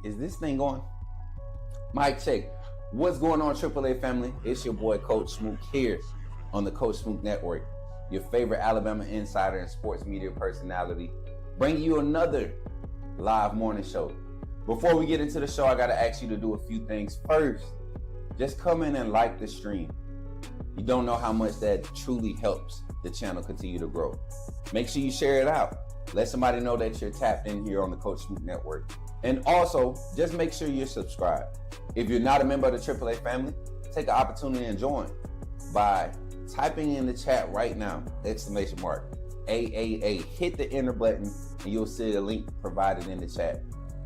Is this thing on? Mic check. What's going on, AAA family? It's your boy, Coach Smook, here on the Coach Smook Network, your favorite Alabama insider and sports media personality, bringing you another live morning show. Before we get into the show, I got to ask you to do a few things. First, just come in and like the stream. You don't know how much that truly helps the channel continue to grow. Make sure you share it out. Let somebody know that you're tapped in here on the Coach Smook Network. And also, just make sure you're subscribed. If you're not a member of the AAA family, take an opportunity and join by typing in the chat right now, exclamation mark, AAA. Hit the enter button and you'll see a link provided in the chat.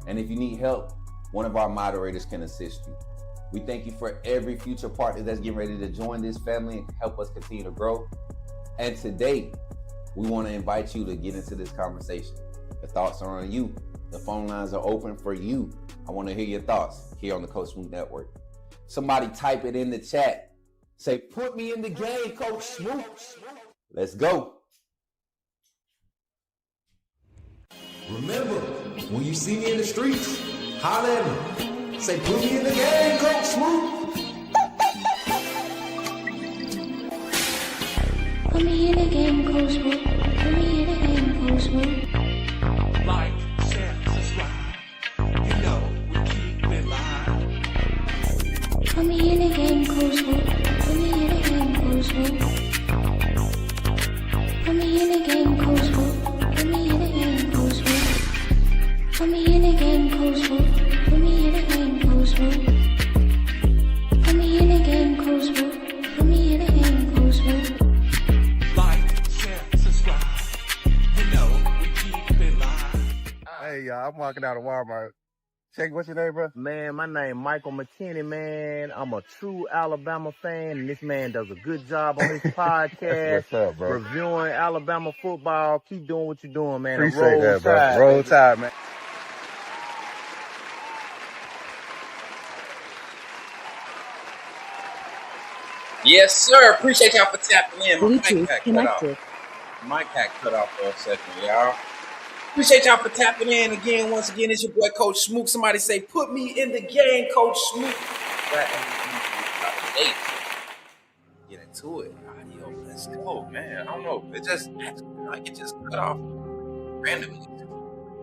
And if you need help, one of our moderators can assist you. We thank you for every future partner that's getting ready to join this family and help us continue to grow. And today, we want to invite you to get into this conversation. The thoughts are on you. The phone lines are open for you. I want to hear your thoughts here on the Coach Smook Network. Somebody type it in the chat. Say, put me in the game, Coach Smook. Let's go. Remember, when you see me in the streets, holler at me. Say, put me in the game, Coach Smook. Put me in the game, Coach Smook. Put me in the game, Coach Smook. Like, share, subscribe. You know we keep it live. Put me in the game, Coach Smook. Put me in the game, Coach Smook. Put me in the game, Coach Smook. Put me in the game, Coach Smook. Put me in the game, Coach Smook. Put me in the game, Coach Smook. Put me in the game, Coach Smook. Put me in the game, Coach Smook. Like, share, subscribe. You know we keep it live. Hey, y'all, I'm walking out of Walmart. Check, what's your name, bro? Man, my name Michael McKinney, man. I'm a true Alabama fan, and this man does a good job on his podcast. What's up, bro? Reviewing Alabama football. Keep doing what you're doing, man. Appreciate Roll that, bro. Tide, Roll baby. Tide, man. Yes, sir. Appreciate y'all for tapping in. My mic Bluetooth hack cut connected. off. Mic hack cut off for a second, y'all. Appreciate y'all for tapping in again. Once again, it's your boy, Coach Smook. Somebody say, put me in the game, Coach Smook. Get into it. Audio, let's go, man. I don't know. It just cut off randomly.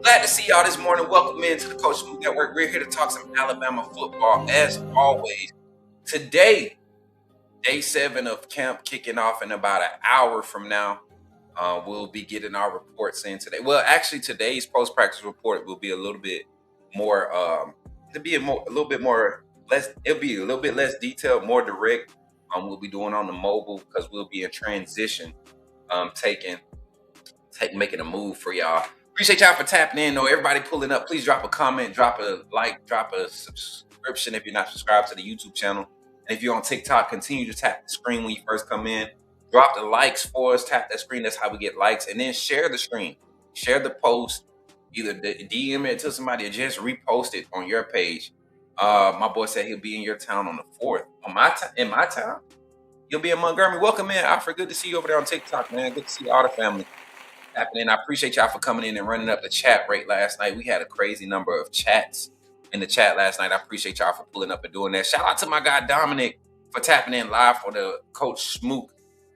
Glad to see y'all this morning. Welcome into the Coach Smook Network. We're here to talk some Alabama football, as always. Today, Day 7 of camp kicking off in about an hour from now. We'll be getting our reports in today. Well, actually, today's post-practice report will be a little bit more. It'll be a little bit less detailed, more direct. We'll be doing on the mobile because we'll be in transition, making a move for y'all. Appreciate y'all for tapping in. Though everybody pulling up, please drop a comment, drop a like, drop a subscription if you're not subscribed to the YouTube channel. And if you're on TikTok, continue to tap the screen when you first come in. Drop the likes for us. Tap that screen. That's how we get likes. And then share the stream. Share the post. Either DM it to somebody or just repost it on your page. My boy said he'll be in your town on the 4th. In my town? You'll be in Montgomery. Welcome in, Alfred. Good to see you over there on TikTok, man. Good to see all the family happening. I appreciate y'all for coming in and running up the chat rate last night. We had a crazy number of chats in the chat last night. I appreciate y'all for pulling up and doing that. Shout out to my guy Dominic for tapping in live for the Coach Smook,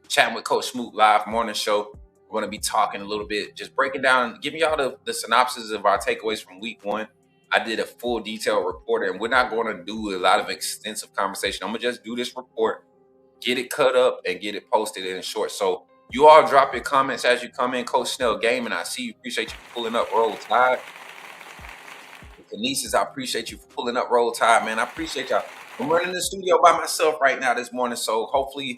chatting with Coach Smook live morning show. We're going to be talking a little bit, just breaking down, giving y'all the synopsis of our takeaways from week 1. I did a full detailed report, and we're not going to do a lot of extensive conversation. I'm going to just do this report, get it cut up, and get it posted in short. So you all drop your comments as you come in. Coach Snell Gaming, I see you. Appreciate you for pulling up Roll Tide. Nieces, I appreciate you for pulling up Roll Tide, man. I appreciate y'all. I'm running the studio by myself right now this morning, so hopefully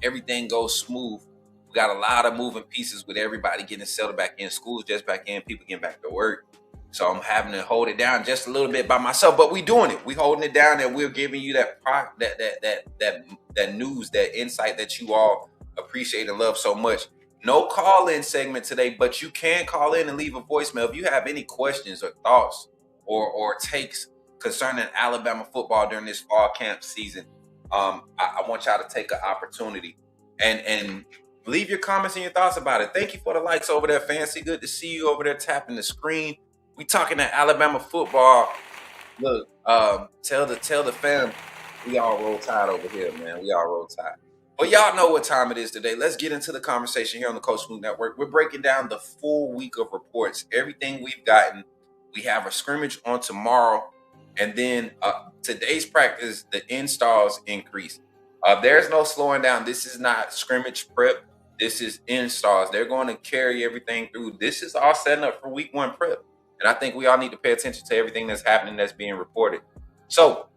everything goes smooth. We got a lot of moving pieces with everybody getting settled back in. School's just back in, people getting back to work. So I'm having to hold it down just a little bit by myself, but we doing it. We holding it down, and we're giving you that news, that insight that you all appreciate and love so much. No call-in segment today, but you can call in and leave a voicemail if you have any questions or thoughts or takes concerning Alabama football during this fall camp season. I want y'all to take an opportunity and leave your comments and your thoughts about it. Thank you for the likes over there, Fancy. Good to see you over there tapping the screen. We talking to Alabama football. Look, tell the fam, we all roll tide over here, man. We all roll tide. But y'all know what time it is today. Let's get into the conversation here on the Coach Smook Network. We're breaking down the full week of reports, everything we've gotten. We have a scrimmage on tomorrow, and then today's practice, the installs increase. There's no slowing down. This is not scrimmage prep. This is installs. They're going to carry everything through. This is all setting up for week 1 prep. And I think we all need to pay attention to everything that's happening, that's being reported. So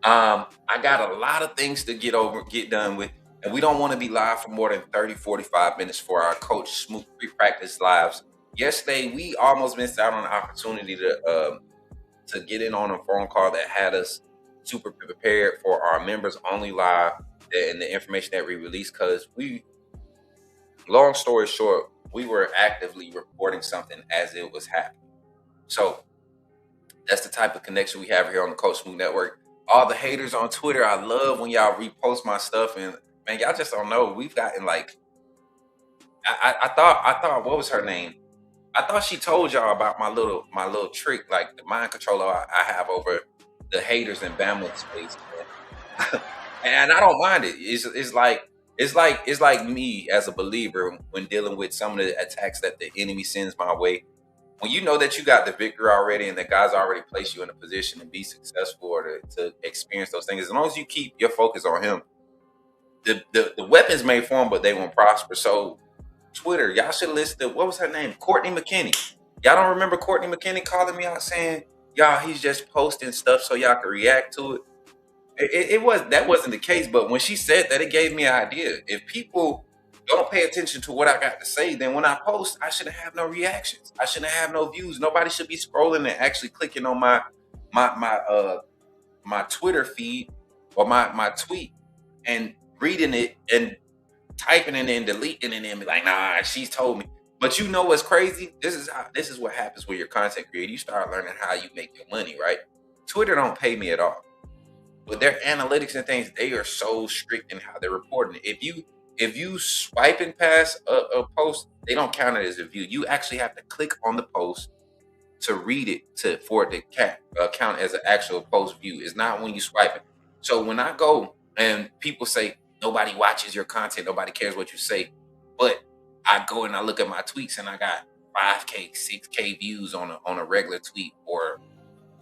I got a lot of things to get done with, and we don't want to be live for more than 30, 45 minutes for our Coach Smook pre-practice lives. Yesterday, we almost missed out on the opportunity to get in on a phone call that had us super prepared for our members only live and the information that we released, because long story short, we were actively reporting something as it was happening. So that's the type of connection we have here on the Coach Smook Network. All the haters on Twitter, I love when y'all repost my stuff, and man, y'all just don't know. We've gotten like, I thought, what was her name? I thought she told y'all about my little trick, like the mind control I have over the haters in Bama space, and I don't mind it. It's like me as a believer when dealing with some of the attacks that the enemy sends my way. When you know that you got the victory already and that God's already placed you in a position to be successful or to experience those things, as long as you keep your focus on Him, the weapons may form, but they won't prosper. So Twitter, y'all should listen to, what was her name? Courtney McKinney. Y'all don't remember Courtney McKinney calling me out saying, y'all, he's just posting stuff so y'all can react to it? That wasn't the case, but when she said that, it gave me an idea. If people don't pay attention to what I got to say, then when I post, I shouldn't have no reactions. I shouldn't have no views. Nobody should be scrolling and actually clicking on my Twitter feed or my tweet and reading it and typing it and deleting it and be like, nah, she's told me. But you know what's crazy? This is what happens when you're content creator. You start learning how you make your money, right? Twitter don't pay me at all. But their analytics and things, they are so strict in how they're reporting it. If you swiping past a post, they don't count it as a view. You actually have to click on the post to read it for it to count as an actual post view. It's not when you swipe it. So when I go and people say nobody watches your content, nobody cares what you say, but I go and I look at my tweets and I got 5K, 6K views on a regular tweet, or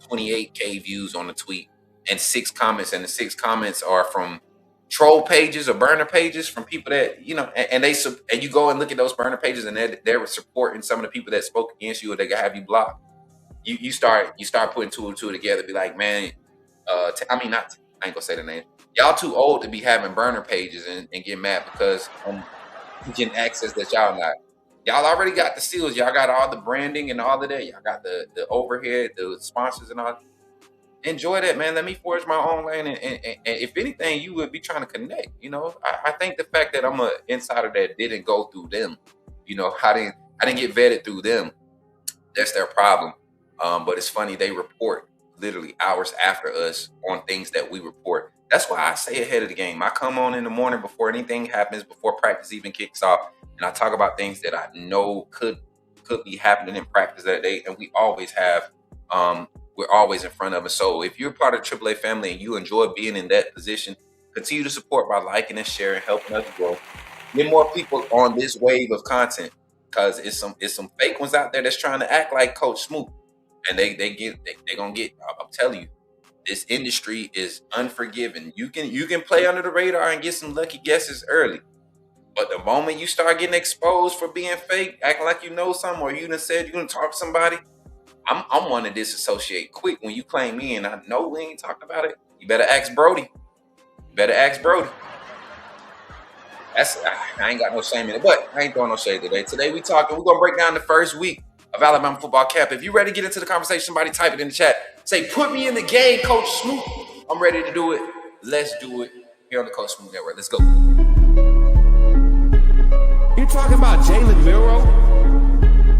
28K views on a tweet, and 6 comments, and the 6 comments are from troll pages or burner pages from people that, you know, and you go and look at those burner pages and they're supporting some of the people that spoke against you, or they have you blocked. You start putting 2 and 2 together, be like, man, I ain't gonna say the name. Y'all too old to be having burner pages and get mad because I'm getting access that y'all not. Y'all already got the seals. Y'all got all the branding and all of that. Y'all got the overhead, the sponsors and all. Enjoy that, man. Let me forge my own lane. And if anything, you would be trying to connect. You know, I think the fact that I'm an insider that didn't go through them, you know, I didn't get vetted through them. That's their problem. But it's funny, they report literally hours after us on things that we report. That's why I stay ahead of the game. I come on in the morning before anything happens, before practice even kicks off, and I talk about things that I know could be happening in practice that day, and we always have. We're always in front of it. So if you're part of the AAA family and you enjoy being in that position, continue to support by liking and sharing, helping us grow. Get more people on this wave of content, because it's some fake ones out there that's trying to act like Coach Smook, and they're gonna get. I'm telling you, this industry is unforgiving. You can play under the radar and get some lucky guesses early, but the moment you start getting exposed for being fake, acting like you know something, or you done said you're gonna talk to somebody, I'm one to disassociate quick when you claim me and I know we ain't talking about it. You better ask Brody. That's I ain't got no shame in it, but I ain't throwing no shade today. Today we're gonna break down the first week of Alabama football camp. If you're ready to get into the conversation, somebody type it in the chat. Say, put me in the game, Coach Smook. I'm ready to do it. Let's do it here on the Coach Smook Network. Let's go. You're talking about Jalen Milroe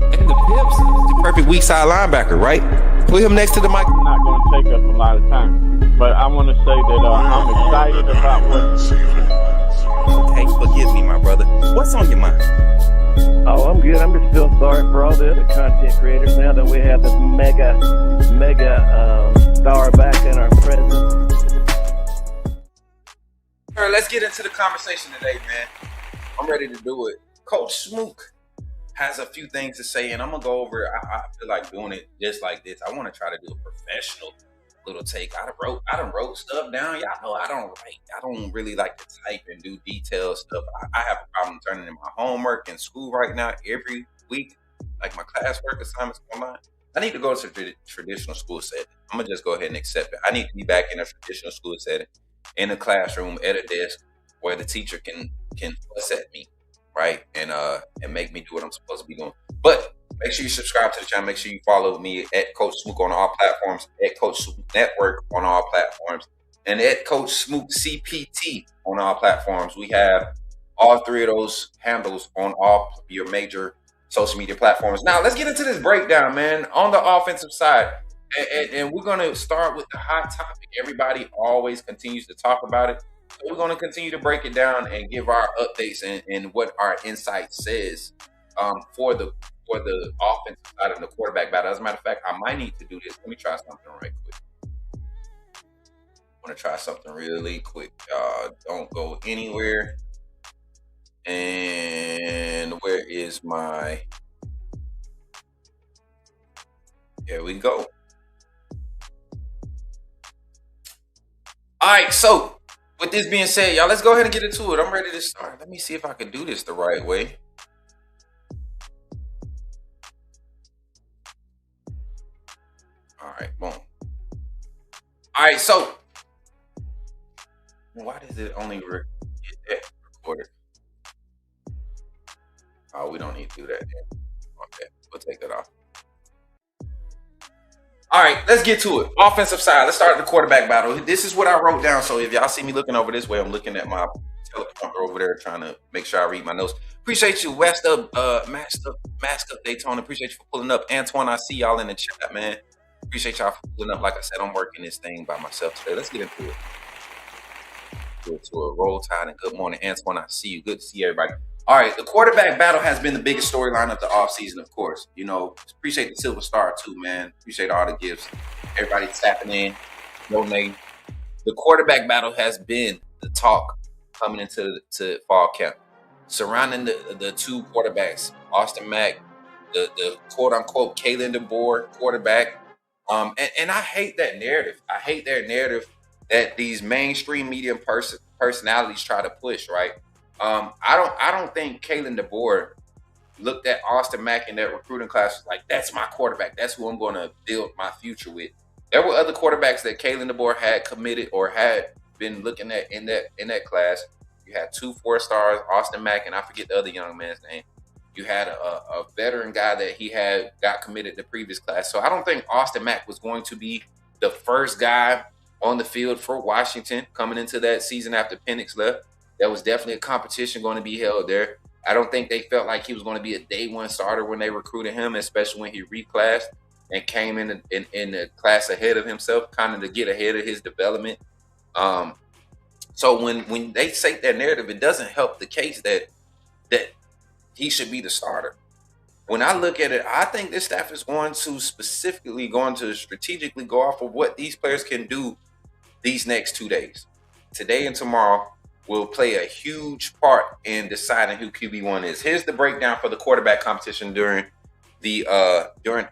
and the Pips? The perfect weak side linebacker, right? Put him next to the mic. It's not going to take us a lot of time, but I want to say that I'm excited about what. Okay, forgive me, my brother. What's on your mind? Oh, I'm good. I'm just feel sorry for all the other content creators now that we have this mega star back in our presence. All right, let's get into the conversation today, man. I'm ready to do it. Coach Smook has a few things to say, and I'm gonna go over. I feel like doing it just like this. I want to try to do a professional little take. I done wrote stuff down. Y'all know I don't write. I don't really like to type and do detailed stuff. I have a problem turning in my homework in school right now every week, like my classwork assignments online. I need to go to traditional school setting. I'm gonna just go ahead and accept it. I need to be back in a traditional school setting, in a classroom, at a desk, where the teacher can fuss at me, right, and make me do what I'm supposed to be doing. But make sure you subscribe to the channel. Make sure you follow me at Coach Smook on all platforms, at Coach Smook Network on all platforms, and at Coach Smook CPT on all platforms. We have all three of those handles on all your major social media platforms. Now, let's get into this breakdown, man, on the offensive side. And we're going to start with the hot topic. Everybody always continues to talk about it. So we're going to continue to break it down and give our updates and what our insight says for the offensive side of the quarterback battle. As a matter of fact, I might need to do this. Let me try something right quick. I want to try something really quick. Don't go anywhere. And where is my... Here we go. All right, so with this being said, y'all, let's go ahead and get into it. I'm ready to start. Let me see if I can do this the right way. All right, boom. All right, so why does it only get that recorded? Oh, we don't need to do that. Okay, we'll take that off. All right, let's get to it. Offensive side. Let's start the quarterback battle. This is what I wrote down. So if y'all see me looking over this way, I'm looking at my teleprompter over there, trying to make sure I read my notes. Appreciate you, Mask Up Daytona. Appreciate you for pulling up. Antoine, I see y'all in the chat, man. Appreciate y'all for pulling up. Like I said, I'm working this thing by myself today. Let's get into it. To a roll tide, and good morning, Antoine. I see you. Good to see everybody. All right, the quarterback battle has been the biggest storyline of the offseason, of course. You know, appreciate the Silver Star too, man. Appreciate all the gifts. Everybody tapping in, donating. The quarterback battle has been the talk coming into fall camp, surrounding the two quarterbacks, Austin Mack, the quote unquote Kalen DeBoer quarterback. And I hate that narrative. I hate their narrative that these mainstream media personalities try to push, right? I don't think Kalen DeBoer looked at Austin Mack in that recruiting class was like, that's my quarterback. That's who I'm going to build my future with. There were other quarterbacks that Kalen DeBoer had committed or had been looking at in that class. You had 2 4-stars, Austin Mack, and I forget the other young man's name. You had a veteran guy that he had got committed the previous class. So I don't think Austin Mack was going to be the first guy on the field for Washington coming into that season after Penix left. There was definitely a competition going to be held there. I don't think they felt like he was going to be a day one starter when they recruited him, especially when he reclassed and came in the class ahead of himself, kind of to get ahead of his development. So when they say that narrative, it doesn't help the case that he should be the starter. When I look at it, I think this staff is going to strategically go off of what these players can do these next 2 days. Today and tomorrow will play a huge part in deciding who QB1 is. Here's the breakdown for the quarterback competition during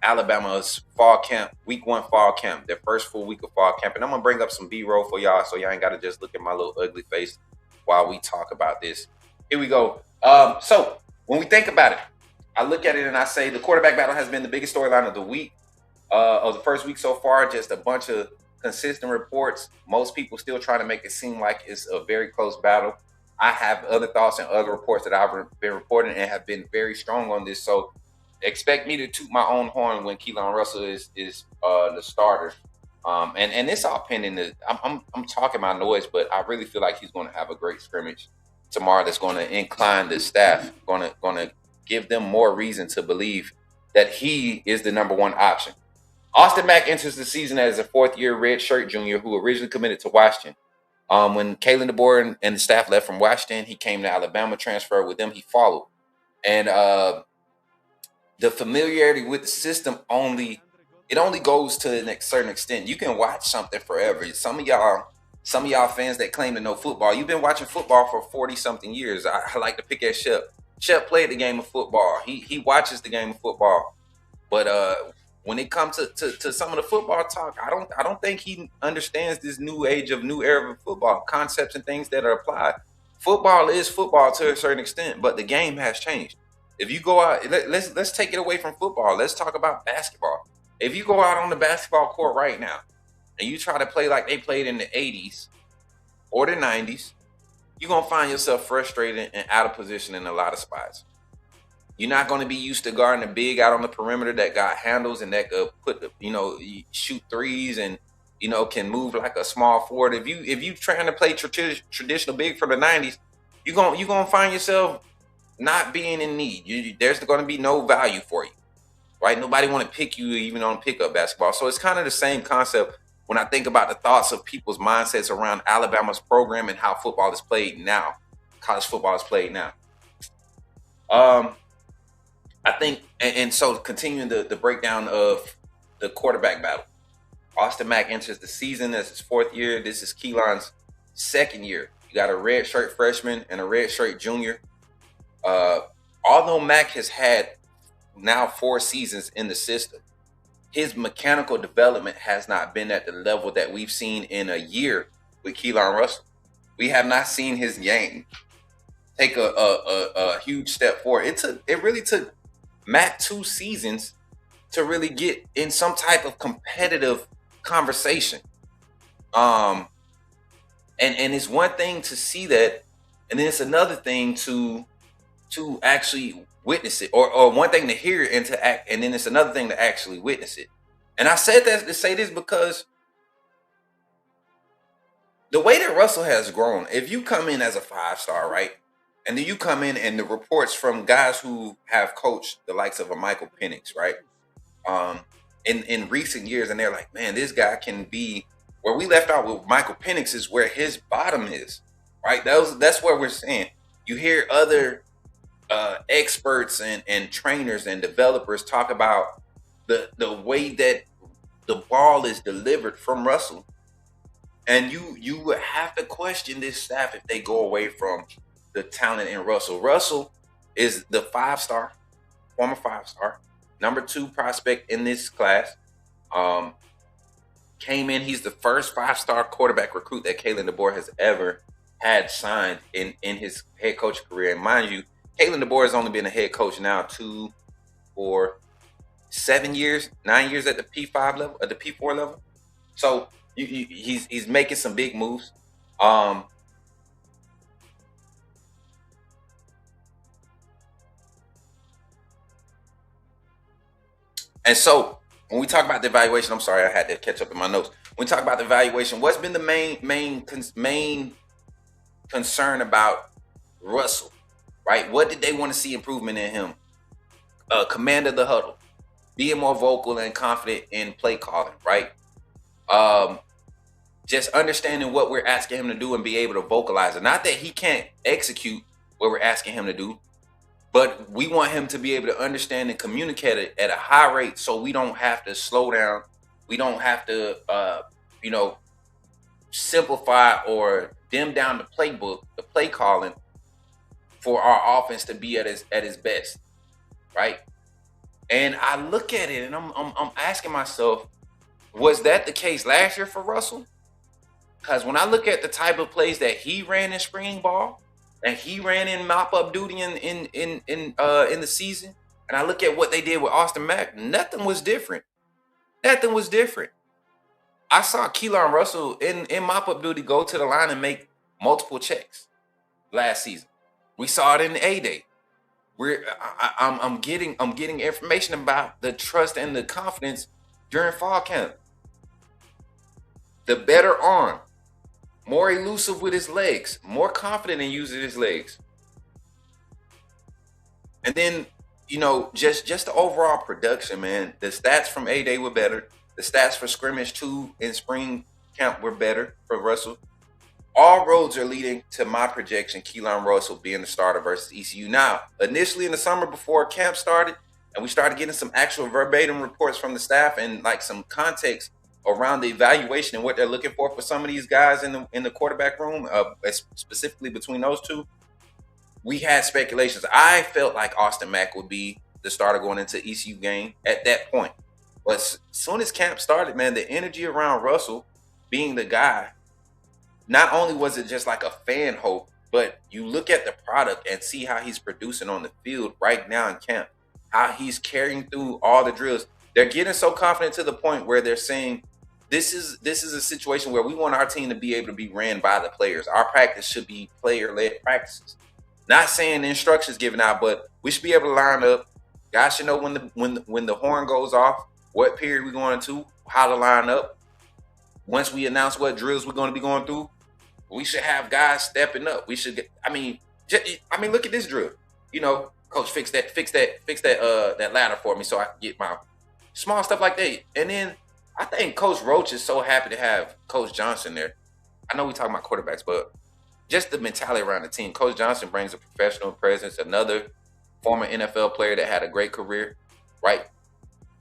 Alabama's fall camp, week 1 fall camp, their first full week of fall camp. And I'm going to bring up some B-roll for y'all so y'all ain't got to just look at my little ugly face while we talk about this. Here we go. So when we think about it, I look at it and I say the quarterback battle has been the biggest storyline of the week, of the first week so far. Just a bunch of consistent reports. Most people still trying to make it seem like it's a very close battle. I have other thoughts and other reports that I've been reporting and have been very strong on this. So expect me to toot my own horn when Keelan Russell is the starter. And it's all pending. I'm talking my noise, but I really feel like he's going to have a great scrimmage tomorrow. That's going to incline the staff, going to give them more reason to believe that he is the number one option. Austin Mack enters the season as a 4th-year redshirt junior who originally committed to Washington. When Kalen DeBoer and the staff left from Washington, he came to Alabama, transferred with them. He followed. And the familiarity with the system only goes to a certain extent. You can watch something forever. Some of y'all fans that claim to know football, you've been watching football for 40 something years. I like to pick at Shep. Shep played the game of football. He watches the game of football. But when it comes to some of the football talk, I don't think he understands this new era of football concepts and things that are applied. Football is football to a certain extent, but the game has changed. If you go out, let's take it away from football. Let's talk about basketball. If you go out on the basketball court right now and you try to play like they played in the 80s or the 90s, you're going to find yourself frustrated and out of position in a lot of spots. You're not going to be used to guarding a big out on the perimeter that got handles and that could shoot threes and, can move like a small forward. If you trying to play traditional big for the 90s, you're going to find yourself not being in need. There's going to be no value for you, right? Nobody want to pick you even on pickup basketball. So it's kind of the same concept when I think about the thoughts of people's mindsets around Alabama's program and how football is played now, college football is played now. I think, and so continuing the breakdown of the quarterback battle, Austin Mack enters the season as his 4th year. This is Keelan's 2nd year. You got a redshirt freshman and a redshirt junior. Although Mack has had now 4 seasons in the system, his mechanical development has not been at the level that we've seen in a year with Keelan Russell. We have not seen his game take a huge step forward. It really took Mack 2 seasons to really get in some type of competitive conversation. And it's one thing to see that, and then it's another thing to actually witness it, or one thing to hear it and to act, and then it's another thing to actually witness it. And I said that to say this because the way that Russell has grown, if you come in as a 5-star, right? And then you come in and the reports from guys who have coached the likes of a Michael Penix, right? In recent years, and they're like, man, this guy can be where we left out with Michael Penix is where his bottom is, right? That's where we're saying. You hear other experts and trainers and developers talk about the way that the ball is delivered from Russell. And you would have to question this staff if they go away from the talent in Russell. Russell is the 5-star, former 5-star, number 2 prospect in this class. Came in, he's the first 5-star quarterback recruit that Kalen DeBoer has ever had signed in his head coach career. And mind you, Kalen DeBoer has only been a head coach now 2 for 7 years, 9 years at the P5 level, at the P4 level. So he's making some big moves. And so when we talk about the evaluation, I'm sorry, I had to catch up in my notes. When we talk about the evaluation, what's been the main concern about Russell, right? What did they want to see improvement in him? Command of the huddle, being more vocal and confident in play calling, right? Just understanding what we're asking him to do and be able to vocalize it. Not that he can't execute what we're asking him to do, but we want him to be able to understand and communicate it at a high rate so we don't have to slow down. We don't have to, simplify or dim down the playbook, the play calling for our offense to be at its best, right? And I look at it and I'm asking myself, was that the case last year for Russell? Because when I look at the type of plays that he ran in spring ball and he ran in mop-up duty in the season, and I look at what they did with Austin Mack, nothing was different. Nothing was different. I saw Keelan Russell in mop-up duty go to the line and make multiple checks last season. We saw it in the A-Day. I'm getting information about the trust and the confidence during fall camp. The better arm, more elusive with his legs, more confident in using his legs. And then, just the overall production, man. The stats from A-Day were better. The stats for scrimmage 2 in spring camp were better for Russell. all roads are leading to my projection, Keelan Russell being the starter versus ECU. Now, initially in the summer before camp started, and we started getting some actual verbatim reports from the staff and like some context around the evaluation and what they're looking for some of these guys in the quarterback room, specifically between those two, we had speculations. I felt like Austin Mack would be the starter going into ECU game at that point. But as soon as camp started, man, the energy around Russell being the guy, not only was it just like a fan hope, but you look at the product and see how he's producing on the field right now in camp, how he's carrying through all the drills. They're getting so confident to the point where they're saying, this is a situation where we want our team to be able to be ran by the players. Our practice should be player-led practices. Not saying the instructions given out, but we should be able to line up. Guys should know when the horn goes off, what period we're going to, how to line up. Once we announce what drills we're going to be going through, we should have guys stepping up. We should get. Look at this drill. You know, coach, fix that ladder for me so I can get my small stuff like that. And then I think Coach Roach is so happy to have Coach Johnson there. I know we talking about quarterbacks, but just the mentality around the team. Coach Johnson brings a professional presence, another former NFL player that had a great career, right?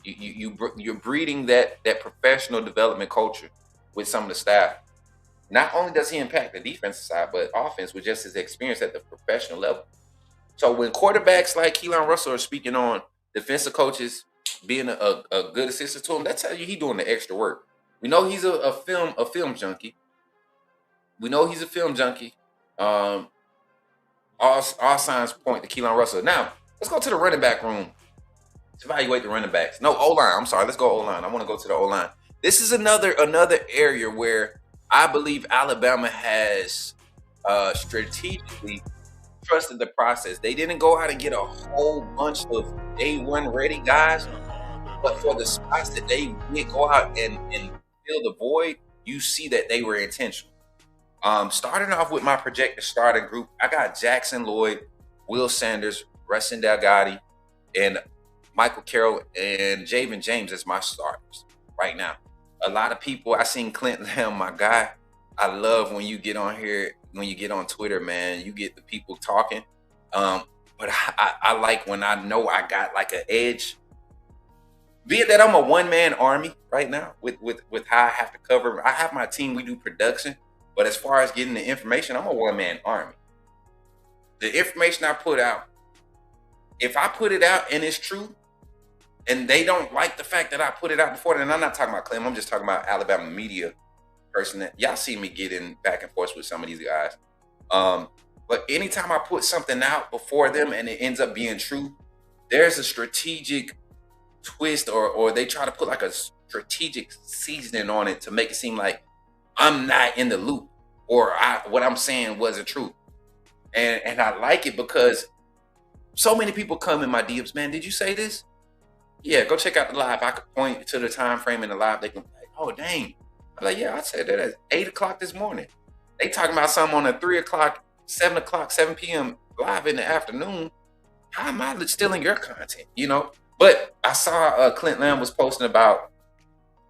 You're breeding that professional development culture with some of the staff. Not only does he impact the defensive side, but offense with just his experience at the professional level. So when quarterbacks like Keelan Russell are speaking on defensive coaches being a good assistant to him, that tells you he's doing the extra work. We know he's a film junkie. All signs point to Keelan Russell. Now, let's go to the running back room. Let's evaluate the running backs. No, O-line. I'm sorry. Let's go O-line. I want to go to the O-line. This is another area where I believe Alabama has strategically trusted the process. They didn't go out and get a whole bunch of day one ready guys, but for the spots that they did go out and fill the void, you see that they were intentional. Starting off with my projected starting group, I got Jackson Lloyd, Will Sanders, Rustin Delgatti, and Michael Carroll and Javen James as my starters right now. A lot of people, I seen Clint Lamb, my guy. I love when you get on here, when you get on Twitter, man, you get the people talking. But I like when I know I got like an edge. Be it that I'm a one-man army right now with how I have to cover. I have my team, we do production. But as far as getting the information, I'm a one-man army. The information I put out, if I put it out and it's true, and they don't like the fact that I put it out before, then I'm not talking about Clem. I'm just talking about Alabama media person. That y'all see me getting back and forth with some of these guys. But anytime I put something out before them and it ends up being true, there's a strategic twist or they try to put like a strategic seasoning on it to make it seem like I'm not in the loop or what I'm saying wasn't true. And I like it because so many people come in my DMs, man, did you say this? Yeah, go check out the live. I could point to the time frame in the live. They can be like, oh, dang. I'm like, yeah, I said that at 8 o'clock this morning. They talking about something on a 3 o'clock, 7 o'clock, 7 p.m. live in the afternoon. How am I stealing your content, you know? But I saw Clint Lamb was posting about,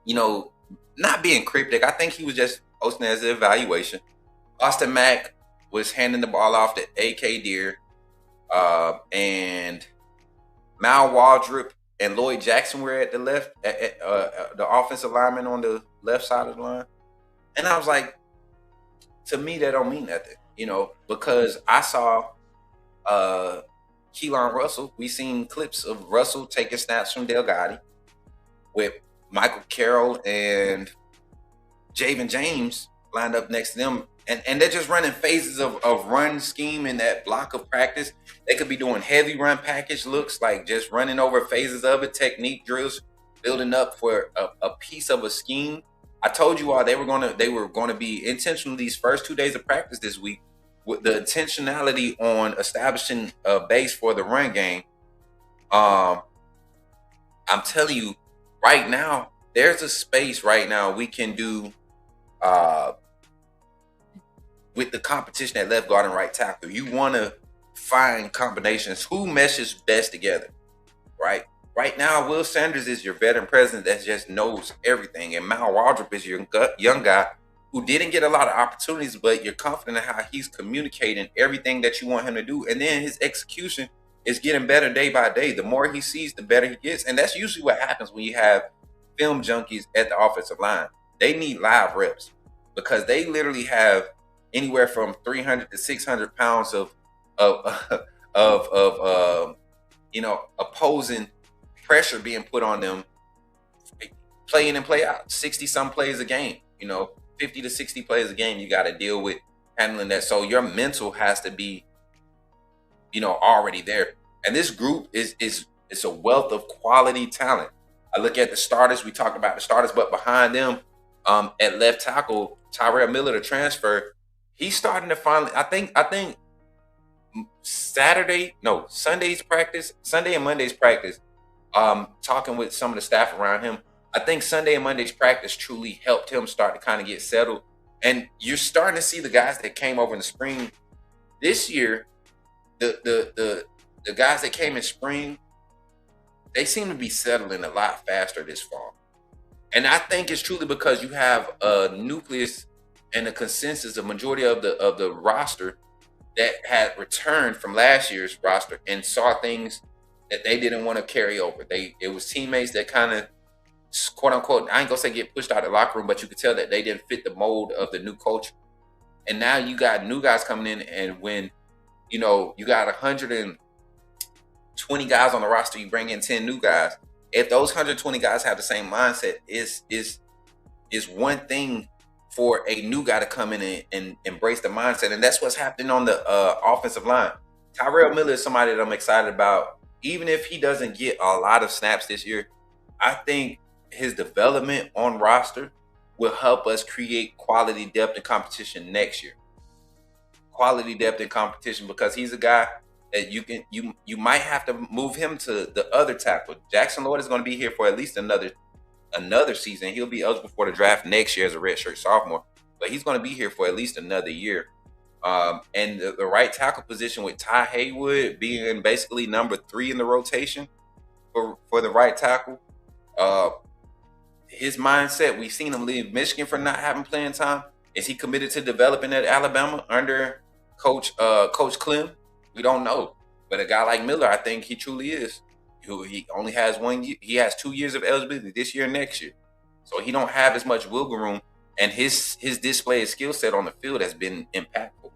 you know, not being cryptic. I think he was just posting as an evaluation. Austin Mack was handing the ball off to A.K. Deere. And Mal Waldrop and Lloyd Jackson were at the left, the offensive lineman on the left side of the line. And I was like, to me, that don't mean nothing, you know, because I saw Keelan Russell. We seen clips of Russell taking snaps from Delgatti with Michael Carroll and Javen James lined up next to them. And they're just running phases of run scheme in that block of practice. They could be doing heavy run package looks, like just running over phases of it, technique drills, building up for a piece of a scheme. I told you all they were going to be intentional these first 2 days of practice this week with the intentionality on establishing a base for the run game. I'm telling you, right now, there's a space right now we can do with the competition at left guard and right tackle. You want to find combinations. Who meshes best together, right? Right now, Will Sanders is your veteran presence that just knows everything. And Mal Waldrop is your young guy who didn't get a lot of opportunities, but you're confident in how he's communicating everything that you want him to do. And then his execution is getting better day by day. The more he sees, the better he gets. And that's usually what happens when you have film junkies at the offensive line. They need live reps because they literally have anywhere from 300 to 600 pounds of opposing pressure being put on them, play in and play out, 60 some plays a game, 50 to 60 plays a game. You got to deal with handling that. So your mental has to be, already there. And this group is a wealth of quality talent. I look at the starters. We talked about the starters, but behind them, at left tackle, Tyrell Miller, the transfer, he's starting to finally. I think Sunday and Monday's practice. Talking with some of the staff around him, I think Sunday and Monday's practice truly helped him start to kind of get settled. And you're starting to see the guys that came over in the spring this year. The guys that came in spring, they seem to be settling a lot faster this fall. And I think it's truly because you have a nucleus and a consensus, a majority of the roster that had returned from last year's roster and saw things that they didn't want to carry over. It was teammates that kind of, quote unquote, I ain't gonna say get pushed out of the locker room, but you could tell that they didn't fit the mold of the new culture. And now you got new guys coming in, and when you got 120 guys on the roster, you bring in 10 new guys. If those 120 guys have the same mindset, is one thing for a new guy to come in and embrace the mindset. And that's what's happening on the offensive line. Tyrell Miller is somebody that I'm excited about. Even if he doesn't get a lot of snaps this year, I think his development on roster will help us create quality depth and competition next year. Quality depth and competition, because he's a guy that you might have to move him to the other tackle. Jackson Lloyd is going to be here for at least another season. He'll be eligible for the draft next year as a redshirt sophomore, but he's going to be here for at least another year. And the right tackle position with Ty Haywood being basically number 3 in the rotation for the right tackle. His mindset, we've seen him leave Michigan for not having playing time. Is he committed to developing at Alabama under Coach Clem? We don't know. But a guy like Miller, I think he truly is. He only has 1 year. He has 2 years of eligibility this year and next year. So he don't have as much wiggle room. And his display of skill set on the field has been impactful.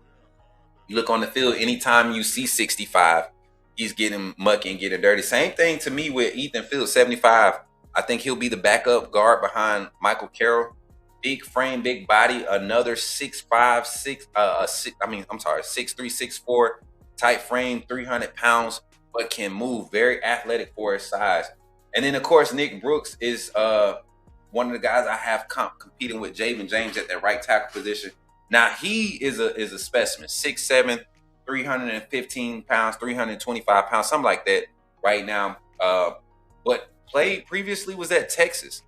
You look on the field, anytime you see 65, he's getting mucky and getting dirty. Same thing to me with Ethan Fields, 75. I think he'll be the backup guard behind Michael Carroll. Big frame, big body, another 6'5", 6'3", 6'4", tight frame, 300 pounds, but can move. Very athletic for his size. And then, of course, Nick Brooks is one of the guys I have competing with Javen James at that right tackle position. Now, he is a specimen, 6'7", 315 pounds, 325 pounds, something like that right now. But played previously was at Texas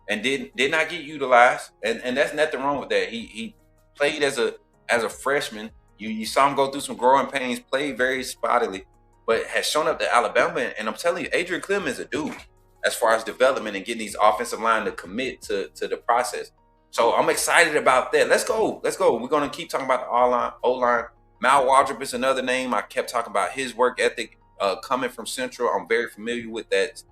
and did not get utilized. And that's nothing wrong with that. He played as a freshman. You saw him go through some growing pains, played very spottily, but has shown up to Alabama. And I'm telling you, Adrian Clem is a dude as far as development and getting these offensive line to commit to the process. So I'm excited about that. Let's go. We're going to keep talking about the O-line. Mal Waldrop is another name. I kept talking about his work ethic coming from Central. I'm very familiar with that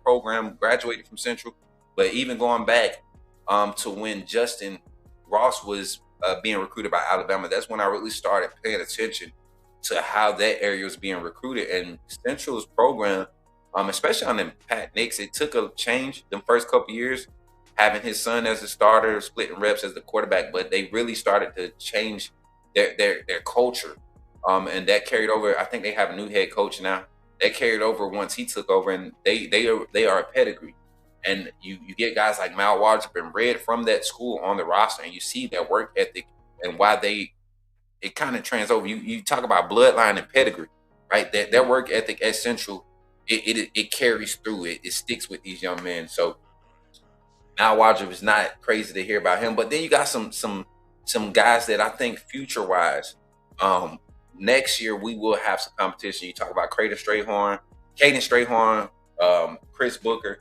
program, graduated from Central. But even going back to when Justin Ross was being recruited by Alabama, that's when I really started paying attention to how that area was being recruited. And Central's program, especially on the Pat Nix, it took a change the first couple years, having his son as a starter, splitting reps as the quarterback, but they really started to change their culture. And that carried over. I think they have a new head coach now. That carried over once he took over, and they are a pedigree. And you get guys like Mal Waldrop and Red from that school on the roster, and you see their work ethic and why it kind of trans over. You talk about bloodline and pedigree, right? That their work ethic at Central, it carries through. It sticks with these young men. So Mal Waldrop is not crazy to hear about him. But then you got some guys that I think future wise, next year we will have some competition. You talk about Caden Strayhorn, Chris Booker,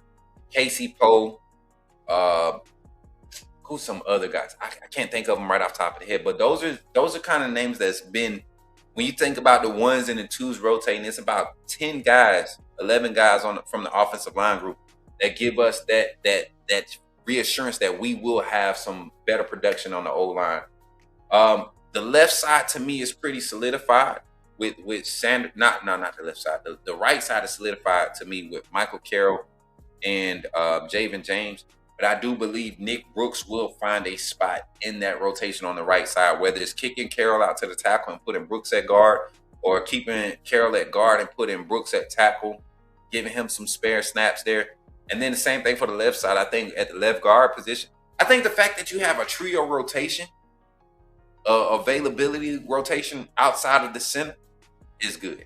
Casey Poe, who's some other guys? I can't think of them right off the top of the head, but those are kind of names that's been, when you think about the ones and the twos rotating, it's about 10 guys, 11 guys from the offensive line group that give us that reassurance that we will have some better production on the O-line. The left side to me is pretty solidified with Sanders. Not the left side. The right side is solidified to me with Michael Carroll and Javen James. But I do believe Nick Brooks will find a spot in that rotation on the right side, whether it's kicking Carroll out to the tackle and putting Brooks at guard, or keeping Carroll at guard and putting Brooks at tackle, giving him some spare snaps there. And then the same thing for the left side. I think at the left guard position, I think the fact that you have a trio rotation, availability rotation outside of the center is good.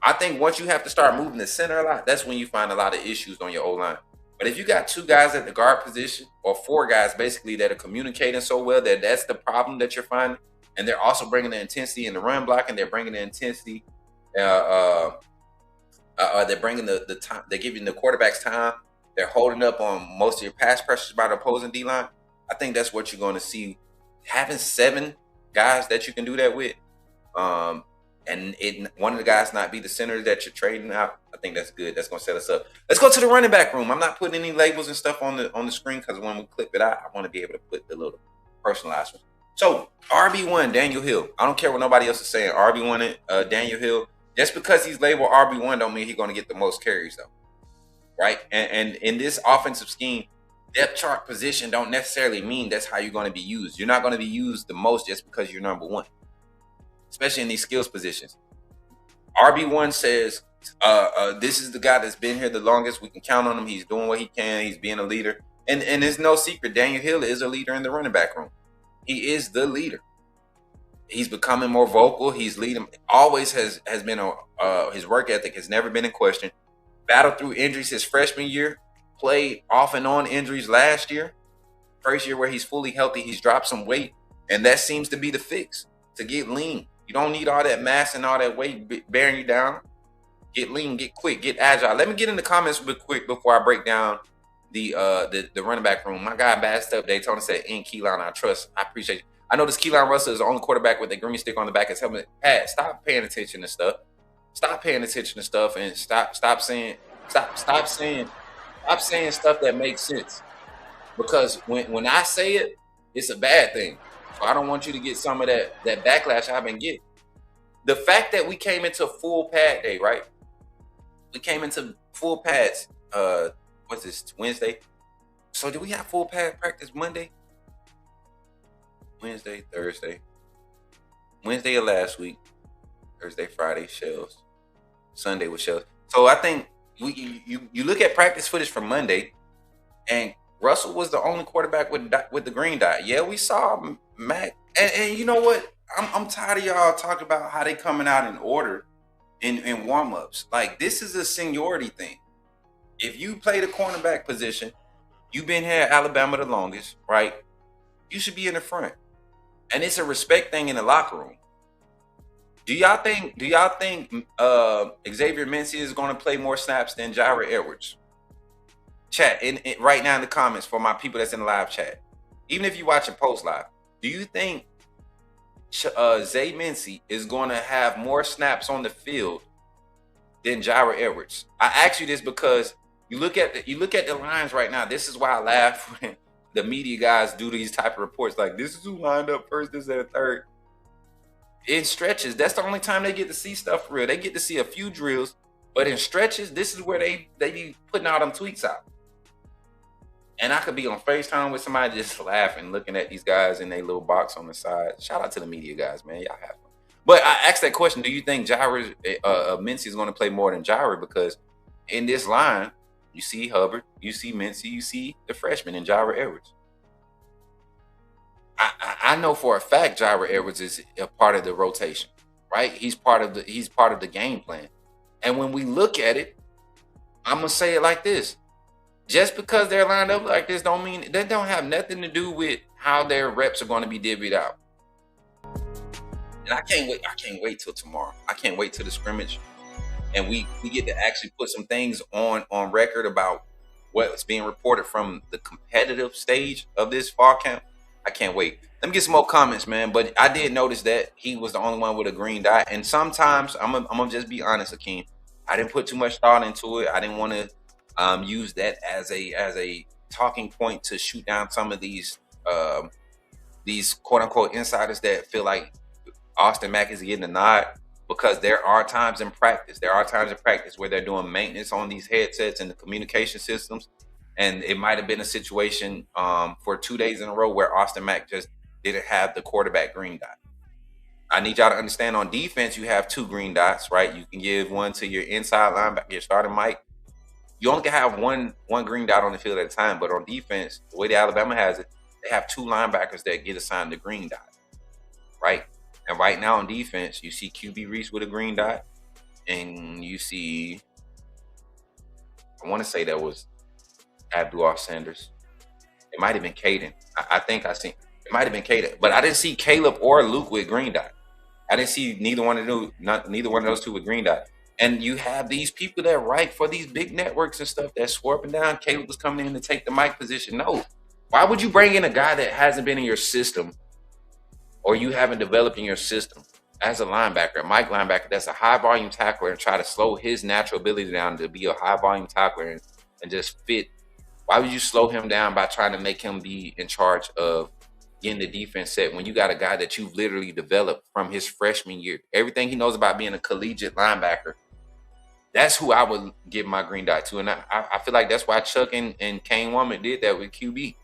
I think once you have to start moving the center a lot, that's when you find a lot of issues on your O-line. But if you got 2 guys at the guard position, or 4 guys basically that are communicating so well that that's the problem that you're finding, and they're also bringing the intensity in the run block, and they're bringing the intensity, they're bringing the time, they're giving the quarterbacks time, they're holding up on most of your pass pressures by the opposing D-line. I think that's what you're going to see. Having 7 guys that you can do that with, and one of the guys not be the center that you're trading out, I think that's good. That's going to set us up. Let's go to the running back room. I'm not putting any labels and stuff on the screen because when we clip it out, I want to be able to put the little personalized one. So RB1, Daniel Hill. I don't care what nobody else is saying. RB1, Daniel Hill. Just because he's labeled RB1 don't mean he's going to get the most carries though, right? And in this offensive scheme, depth chart position don't necessarily mean that's how you're going to be used. You're not going to be used the most just because you're number 1, especially in these skills positions. RB1 says, this is the guy that's been here the longest. We can count on him. He's doing what he can. He's being a leader. And it's no secret, Daniel Hill is a leader in the running back room. He is the leader. He's becoming more vocal. He's leading. Always has been his work ethic has never been in question. Battled through injuries his freshman year. Played off and on injuries last year. First year where he's fully healthy, he's dropped some weight, and that seems to be the fix, to get lean. You don't need all that mass and all that weight bearing you down. Get lean, get quick, get agile. Let me get in the comments real quick before I break down the running back room. My guy Bassed Up Daytona said, "In Keelan, I trust." I appreciate you. I know this Keelan Russell is the only quarterback with a green stick on the back of his helmet. Pat, stop paying attention to stuff. Stop paying attention to stuff, and stop saying stuff that makes sense. Because when I say it, it's a bad thing. So I don't want you to get some of that backlash I've been getting. The fact that we came into full pad day, right? We came into full pads. What's this, Wednesday? So do we have full pad practice Monday? Wednesday, Thursday. Wednesday of last week. Thursday, Friday, shells. Sunday was shells. So I think you look at practice footage from Monday, and Russell was the only quarterback with the green dot. Yeah, we saw Mac, and you know what? I'm tired of y'all talking about how they coming out in order in warm-ups. Like, this is a seniority thing. If you play the cornerback position, you've been here at Alabama the longest, right? You should be in the front, and it's a respect thing in the locker room. Do y'all think Xavier Mincy is going to play more snaps than Jair Edwards? Chat in right now in the comments for my people that's in the live chat. Even if you're watching post live, do you think Zay Mincy is going to have more snaps on the field than Jair Edwards? I ask you this because you look at the lines right now. This is why I laugh when the media guys do these type of reports. Like, this is who lined up first, this and third. In stretches, that's the only time they get to see stuff for real. They get to see a few drills, but in stretches, this is where they be putting all them tweets out. And I could be on FaceTime with somebody just laughing, looking at these guys in their little box on the side. Shout out to the media guys, man. Y'all have fun. But I asked that question, do you think Jair Mincy is going to play more than Jair? Because in this line, you see Hubbard, you see Mincy, you see the freshman in Jair Edwards. I know for a fact Jair Edwards is a part of the rotation, right? He's part of the game plan. And when we look at it, I'm gonna say it like this: just because they're lined up like this, don't mean that don't have nothing to do with how their reps are going to be divvied out. And I can't wait till tomorrow. I can't wait till the scrimmage, and we get to actually put some things on record about what's being reported from the competitive stage of this fall camp, I can't wait. Let me get some more comments, man. But I did notice that he was the only one with a green dot. And sometimes I'm gonna just be honest, Akeem. I didn't put too much thought into it. I didn't want to use that as a talking point to shoot down some of these quote unquote insiders that feel like Austin Mack is getting a nod, because there are times in practice. There are times in practice where they're doing maintenance on these headsets and the communication systems. And it might have been a situation for 2 days in a row where Austin Mack just didn't have the quarterback green dot. I need y'all to understand, on defense, you have 2 green dots, right? You can give one to your inside linebacker, your starting Mike. You only can have one green dot on the field at a time. But on defense, the way that Alabama has it, they have 2 linebackers that get assigned the green dot, right? And right now on defense, you see QB Reese with a green dot, and you see, I want to say that was Abdul Sanders. It might have been Caden. I think I seen it might have been Caden, but I didn't see Caleb or Luke with green dot. I didn't see neither one of those 2 with green dot. And you have these people that write for these big networks and stuff that's swarping down. Caleb was coming in to take the mic position. No, why would you bring in a guy that hasn't been in your system, or you haven't developed in your system as a linebacker, Mike linebacker, that's a high volume tackler, and try to slow his natural ability down to be a high volume tackler and just fit? Why would you slow him down by trying to make him be in charge of getting the defense set when you got a guy that you've literally developed from his freshman year? Everything he knows about being a collegiate linebacker, that's who I would give my green dot to. And I feel like that's why Chuck and Kane Womack did that with QB.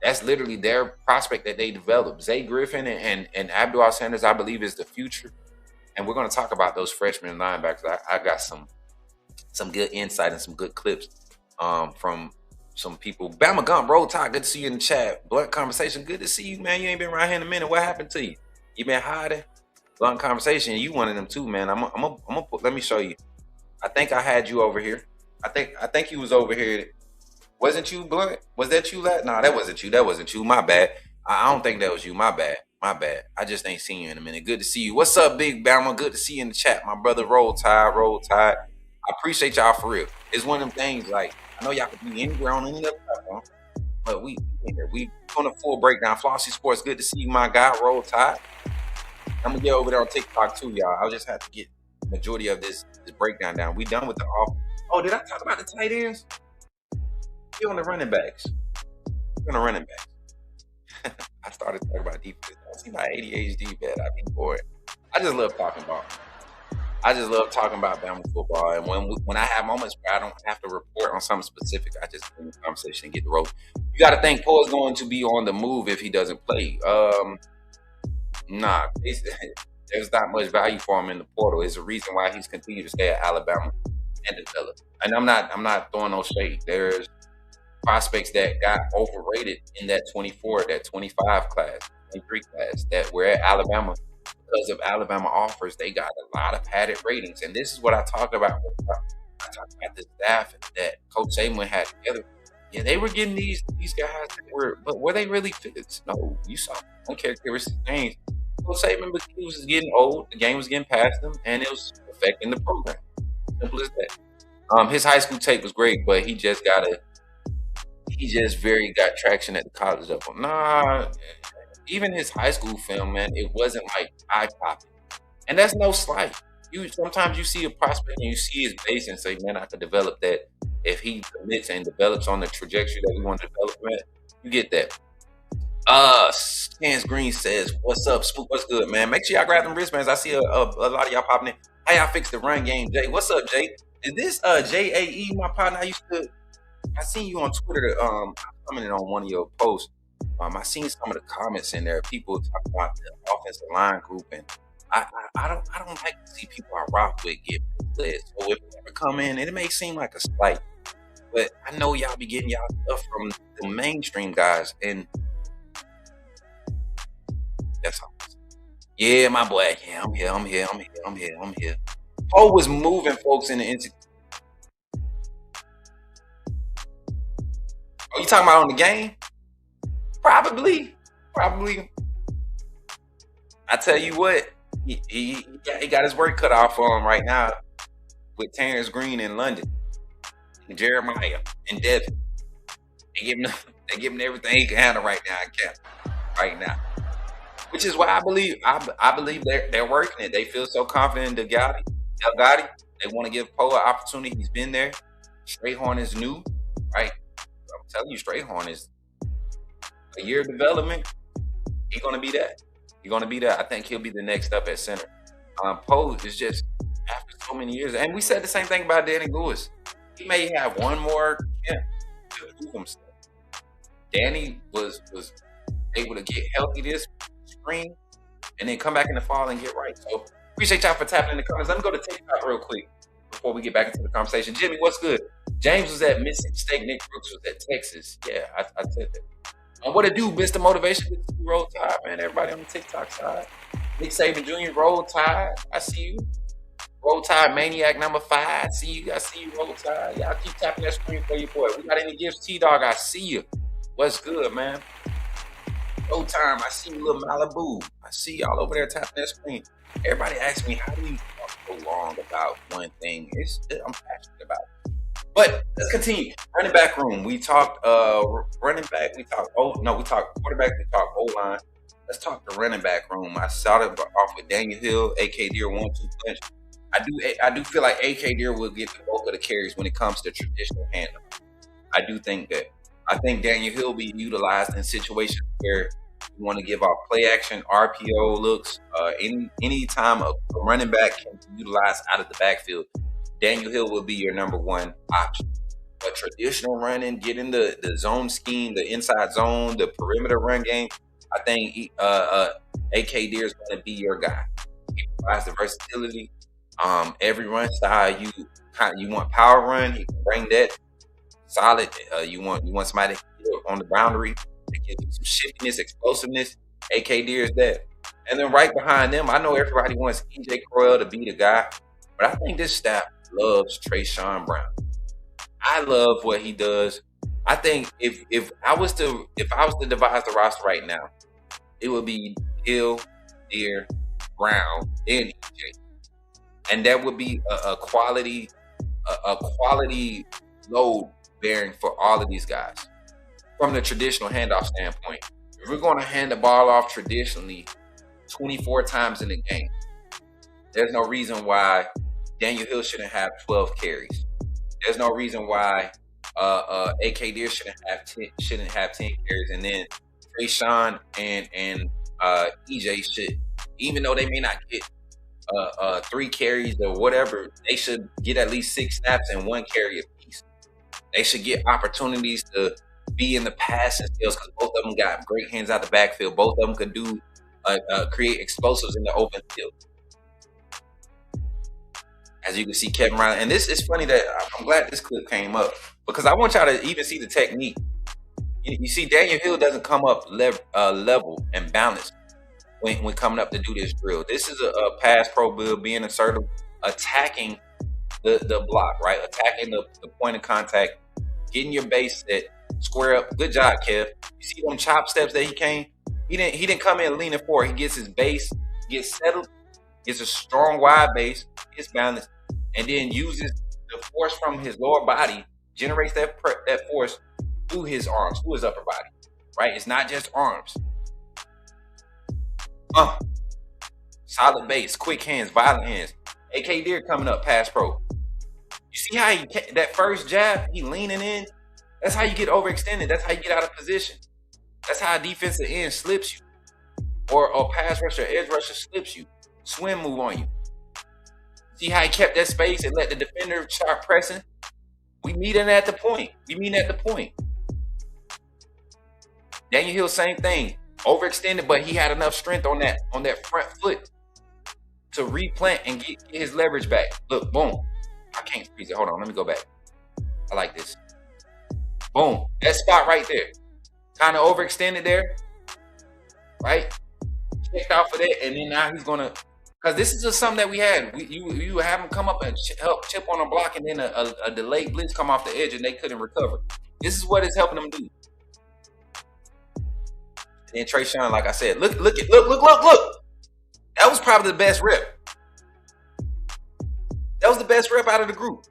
That's literally their prospect that they developed. Zay Griffin and Abdul Sanders, I believe, is the future. And we're going to talk about those freshman linebackers. I got some good insight and some good clips from some people. Bama Gump, Roll Tide, good to see you in the chat. Blunt Conversation, good to see you, man. You ain't been around here in a minute. What happened to you? You been hiding? Blunt Conversation, you one of them too, man. Let me show you. I think I had you over here. I think you was over here. Wasn't you, Blunt? Was that you? Nah, that wasn't you. That wasn't you. My bad. I don't think that was you. My bad. I just ain't seen you in a minute. Good to see you. What's up, Big Bama? Good to see you in the chat. My brother, Roll Tide. I appreciate y'all for real. It's one of them things, like, I know y'all could be anywhere on any other platform, but we on a full breakdown. Flossy Sports, good to see you, my guy, Roll Tide. I'm going to get over there on TikTok too, y'all. I'll just have to get the majority of this breakdown down. We done with the off. Oh, did I talk about the tight ends? You're on the running backs. I started talking about defense. I see my ADHD bad. I be bored. I just love talking about Bama football. And when I have moments where I don't have to report on something specific, I just bring the conversation and get the road. You got to think Poe is going to be on the move if he doesn't play. Nah, there's not much value for him in the portal. It's a reason why he's continued to stay at Alabama and develop. And I'm not throwing no shade. There's prospects that got overrated in that 24, that 25 class, 23 class, that were at Alabama because of Alabama offers. They got a lot of padded ratings. And this is what I talked about. I talked about the staff that Coach Saban had together. Yeah, they were getting these guys, but were they really fits? No, you saw one characteristic change. Coach Saban, because he was getting old, the game was getting past him, and it was affecting the program. Simple as that. His high school tape was great, but he just got traction at the college level. Nah, even his high school film, man, it wasn't like eye-popping. And that's no slight. Sometimes you see a prospect and you see his base and say, man, I could develop that. If he commits and develops on the trajectory that we want to develop at, you get that. Scans Green says, what's up, Smook? What's good, man? Make sure y'all grab them wristbands. I see a lot of y'all popping in. How y'all fix the run game, Jay? What's up, Jay? Is this JAE, my partner? I seen you on Twitter commenting on one of your posts. I seen some of the comments in there. People talking about the offensive line group, and I don't like to see people I rock with get led. So if they ever come in, it may seem like a slight, but I know y'all be getting y'all stuff from the mainstream guys, and that's all. Yeah, my boy. Yeah, I'm here. Poe was moving folks in the NC. Oh, you talking about on the game? Probably. I tell you what, he got his work cut off for him right now with Terrence Green in London, and Jeremiah and Devin. They give him everything he can handle right now in camp. Right now. Which is why I believe they're working it. They feel so confident in Gotti. They want to give Poe an opportunity. He's been there. Strayhorn is new, right? I'm telling you, Strayhorn is a year of development. He's gonna be that. He's gonna be that. I think he'll be the next up at center. Poe is just after so many years, and we said the same thing about Danny Lewis. He may have one more camp to prove himself. Danny was able to get healthy this spring and then come back in the fall and get right. So appreciate y'all for tapping in the comments. Let me go to TikTok real quick before we get back into the conversation. Jimmy, what's good? James was at Mississippi State. Nick Brooks was at Texas. Yeah, I said that. What it do, Mr. Motivation? Roll Tide, man. Everybody on the TikTok side. Nick Saban Jr., Roll Tide. I see you. Roll Tide Maniac number 5. I see you, Roll Tide. Y'all keep tapping that screen for your boy. We got any gifts, T-Dog? I see you. What's good, man? No time. I see you, little Malibu. I see y'all over there tapping that screen. Everybody asks me, how do you talk so long about one thing? I'm passionate about it. But let's continue. Running back room. We talked running back. We talked quarterback. We talked O-line. Let's talk the running back room. I started off with Daniel Hill, AK Deer 1-2 punch. I do feel like AK Deer will get the bulk of the carries when it comes to traditional handling. I do think that. I think Daniel Hill will be utilized in situations where you want to give off play action, RPO looks, any time a running back can be utilized out of the backfield. Daniel Hill will be your number one option. But traditional running, getting the zone scheme, the inside zone, the perimeter run game, I think AK Deer is going to be your guy. He provides the versatility. Every run style you want power run, he can bring that solid. You want somebody on the boundary to give you some shiftiness, explosiveness. AK Deer is that. And then right behind them, I know everybody wants EJ Croyle to be the guy, but I think this staff loves Trayshawn Brown. I love what he does. I think if I was to devise the roster right now, it would be Hill, Deer, Brown, and EJ, and that would be a quality load bearing for all of these guys. From the traditional handoff standpoint, if we're going to hand the ball off traditionally 24 times in a game, there's no reason why Daniel Hill shouldn't have 12 carries. There's no reason why AK Deer shouldn't have 10 carries, and then Trayshawn and EJ should, even though they may not get 3 carries or whatever, they should get at least 6 snaps and 1 carry apiece. They should get opportunities to be in the passing skills because both of them got great hands out the backfield. Both of them could do create explosives in the open field. As you can see, Kevin Riley, and this is funny that I'm glad this clip came up because I want y'all to even see the technique. You see, Daniel Hill doesn't come up level and balanced when coming up to do this drill. This is a pass pro build, being assertive, attacking the block, right? Attacking the point of contact, getting your base set, square up. Good job, Kev. You see them chop steps that he came? He didn't come in leaning forward. He gets his base, gets settled, gets a strong wide base, gets balanced, and then uses the force from his lower body, generates that force through his arms, through his upper body, right? It's not just arms. Solid base, quick hands, violent hands. AK Deer coming up, pass pro. You see how that first jab, he leaning in? That's how you get overextended. That's how you get out of position. That's how a defensive end slips you. Or pass rusher, edge rusher slips you. Swim move on you. See how he kept that space and let the defender start pressing? We meeting at the point. Daniel Hill, same thing. Overextended, but he had enough strength on that front foot to replant and get his leverage back. Look, boom. I can't freeze it. Hold on, let me go back. I like this. Boom. That spot right there. Kind of overextended there. Right? Checked out for that, and then now he's going to, because this is just something that we had. You have him come up and help chip on a block, and then a delayed blitz come off the edge, and they couldn't recover. This is what it's helping them do. And then Trayshawn, like I said, look. That was probably the best rep. That was the best rep out of the group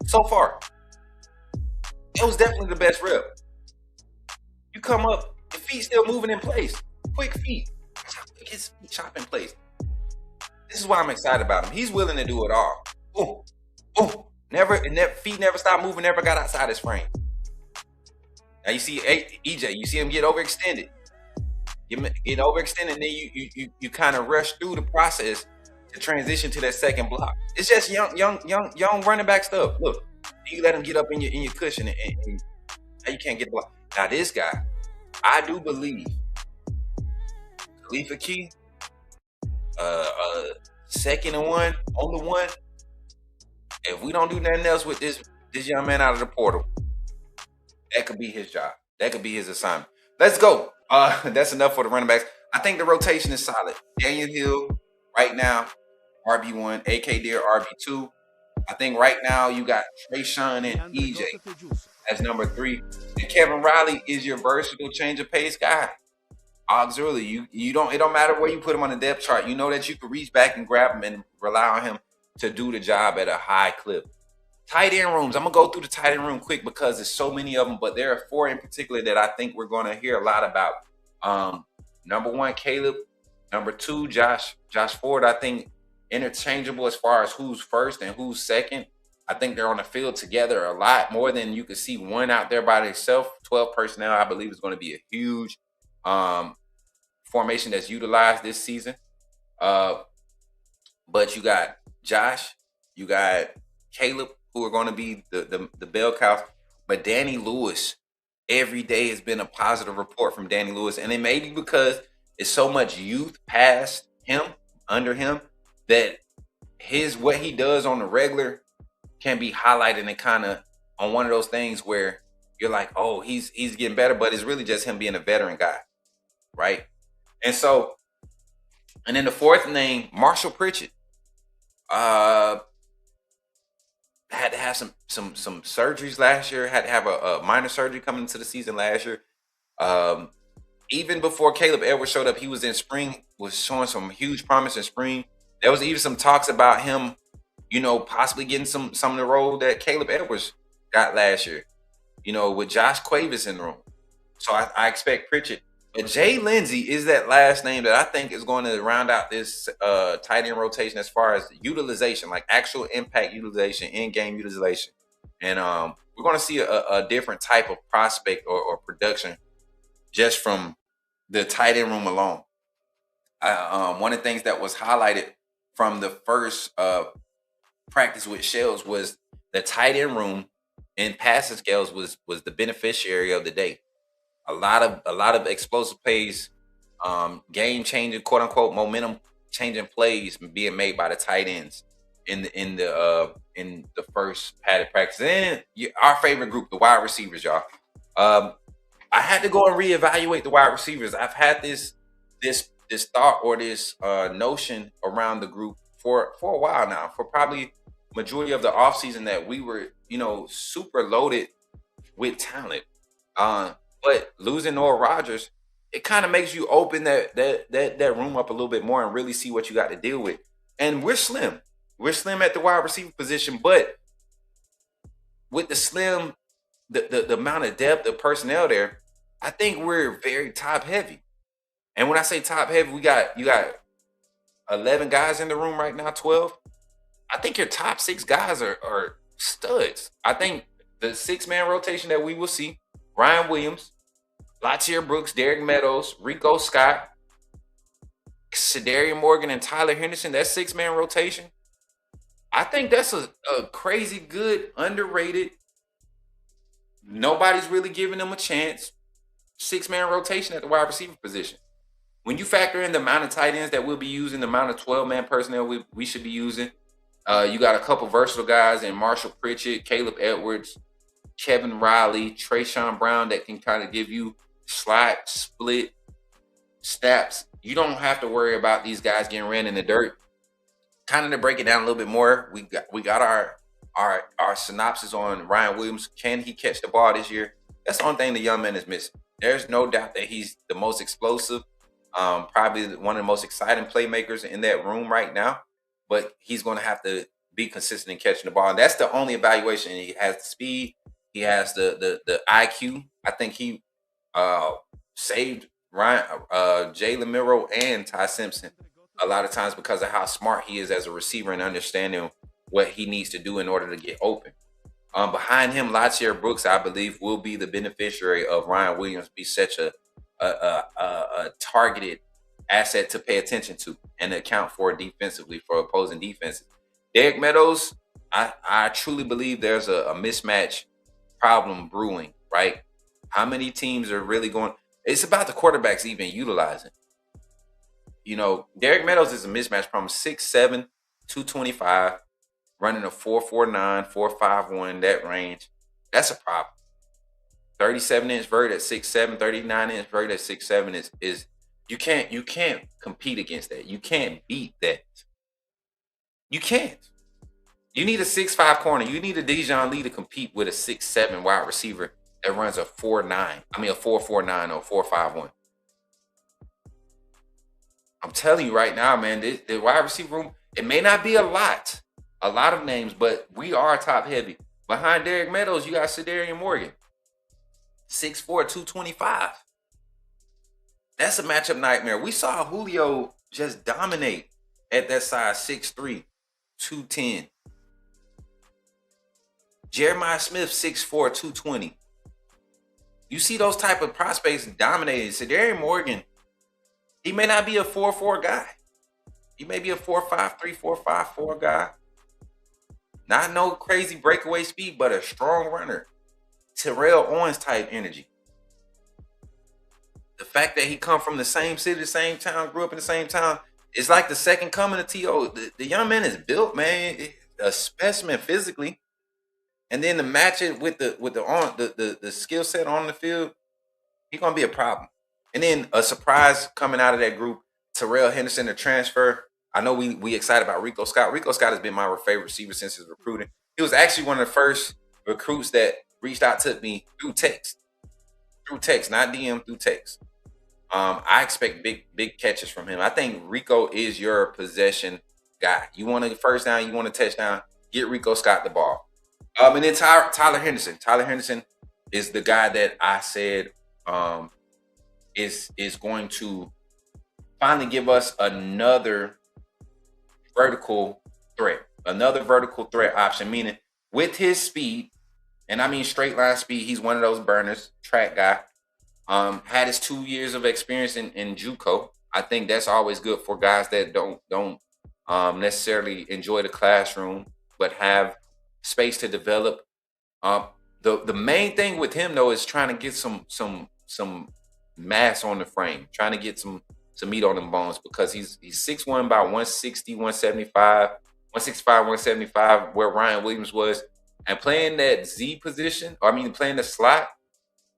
so far. That was definitely the best rep. come up, the feet still moving in place. Quick feet. Quick his feet chop in place. This is why I'm excited about him. He's willing to do it all. Oh, feet never stopped moving, never got outside his frame. Now you see EJ, you see him get overextended. Get overextended, and then you kind of rush through the process to transition to that second block. It's just young running back stuff. Look, you let him get up in your cushion, and now you can't get the block. Now this guy, I do believe Khalifa Key, second and one, on the one. If we don't do nothing else with this young man out of the portal, that could be his job. That could be his assignment. Let's go. That's enough for the running backs. I think the rotation is solid. Daniel Hill, right now, RB1, AK Deer, RB2. I think right now you got Trayshawn and EJ as number 3. And Kevin Riley is your versatile change of pace guy. Auxiliary. It don't matter where you put him on the depth chart. You know that you can reach back and grab him and rely on him to do the job at a high clip. Tight end rooms. I'm going to go through the tight end room quick because there's so many of them, but there are 4 in particular that I think we're going to hear a lot about. Number 1, Caleb. Number 2, Josh Ford. I think interchangeable as far as who's first and who's second. I think they're on the field together a lot more than you could see one out there by themselves. 12 personnel, I believe, is going to be a huge formation that's utilized this season. But you got Josh, you got Caleb, who are going to be the bell cows. But Danny Lewis, every day has been a positive report from Danny Lewis. And it may be because it's so much youth past him, under him, that what he does on the regular can be highlighted and kind of on one of those things where you're like, oh, he's getting better, but it's really just him being a veteran guy, right? And then the 4th name, Marshall Pritchett. Had to have some surgeries last year. Had to have a minor surgery coming into the season last year. Even before Caleb Edwards showed up, he was in spring, was showing some huge promise in spring. There was even some talks about him, possibly getting some of the role that Caleb Edwards got last year, with Josh Cuevas in the room. So I expect Pritchett. But Jay Lindsey is that last name that I think is going to round out this tight end rotation as far as utilization, like actual impact utilization, in-game utilization. And we're going to see a different type of prospect or production just from the tight end room alone. One of the things that was highlighted from the first practice with Shells was the tight end room in passing scales was the beneficiary of the day. A lot of explosive plays, game changing, quote unquote, momentum changing plays being made by the tight ends in the first padded practice. And our favorite group, the wide receivers, y'all. I had to go and reevaluate the wide receivers. I've had this thought or this notion around the group for a while now, for probably majority of the offseason, that we were, super loaded with talent. But losing Noah Rodgers, it kind of makes you open that room up a little bit more and really see what you got to deal with. And we're slim. We're slim at the wide receiver position, but with the amount of depth of personnel there, I think we're very top heavy. And when I say top heavy, you got 11 guys in the room right now, 12. I think your top 6 guys are studs. I think the 6-man rotation that we will see, Ryan Williams, Latier Brooks, Derek Meadows, Rico Scott, Sedarian Morgan, and Tyler Henderson, that 6-man rotation, I think that's a crazy good, underrated, nobody's really giving them a chance, 6-man rotation at the wide receiver position. When you factor in the amount of tight ends that we'll be using, the amount of 12-man personnel we should be using, you got a couple versatile guys in Marshall Pritchett, Caleb Edwards, Kevin Riley, Trayshawn Brown that can kind of give you slot, split, snaps. You don't have to worry about these guys getting ran in the dirt. Kind of to break it down a little bit more, we got our synopsis on Ryan Williams. Can he catch the ball this year? That's the only thing the young man is missing. There's no doubt that he's the most explosive, probably one of the most exciting playmakers in that room right now. But he's going to have to be consistent in catching the ball. And that's the only evaluation. He has the speed. He has the IQ. I think he saved Ryan, Jalen Miro and Ty Simpson a lot of times because of how smart he is as a receiver and understanding what he needs to do in order to get open. Behind him, Latier Brooks, I believe, will be the beneficiary of Ryan Williams be such a targeted asset to pay attention to and account for defensively for opposing defenses. Derek Meadows, I truly believe there's a mismatch problem brewing, right? How many teams are really going? It's about the quarterbacks even utilizing. You know, Derek Meadows is a mismatch problem. 6'7", 225, running a 4.49, 4.51, that range. That's a problem. 37-inch vert at 6'7", 39-inch vert at 6'7" is you can't compete against that. You can't beat that. You can't. You need a 6'5" corner. You need a Dejon Lee to compete with a 6'7" wide receiver that runs a 4.49 or 4.51. I'm telling you right now, man, the wide receiver room, it may not be a lot of names, but we are top heavy. Behind Derek Meadows, you got Sedarian Morgan, 6'4", 225. That's a matchup nightmare. We saw Julio just dominate at that size, 6'3", 210. Jeremiah Smith, 6'4", 220. You see those type of prospects dominating. Sedarian Morgan, he may not be a 4.4 guy. He may be a 4.53, 4.54 guy. Not no crazy breakaway speed, but a strong runner. Terrell Owens type energy. The fact that he come from the same city, the same town, grew up in the same town, it's like the second coming of T.O. The young man is built, man, a specimen physically. And then to match it with the skill set on the field, he's gonna be a problem. And then a surprise coming out of that group, Terrell Henderson, the transfer. I know we excited about Rico Scott. Rico Scott has been my favorite receiver since his recruiting. He was actually one of the first recruits that reached out to me through text, not DM, through text. I expect big catches from him. I think Rico is your possession guy. You want a first down, you want a touchdown, get Rico Scott the ball. And then Tyler Henderson. Tyler Henderson is the guy that I said is going to finally give us another vertical threat option, meaning with his speed, and I mean straight line speed, he's one of those burners, track guy. Had his 2 years of experience in JUCO. I think that's always good for guys that don't necessarily enjoy the classroom, but have space to develop. The main thing with him though is trying to get some mass on the frame, trying to get some meat on them bones, because he's 6'1", about 160, 175, 165, 175, where Ryan Williams was. And playing that Z position, playing the slot,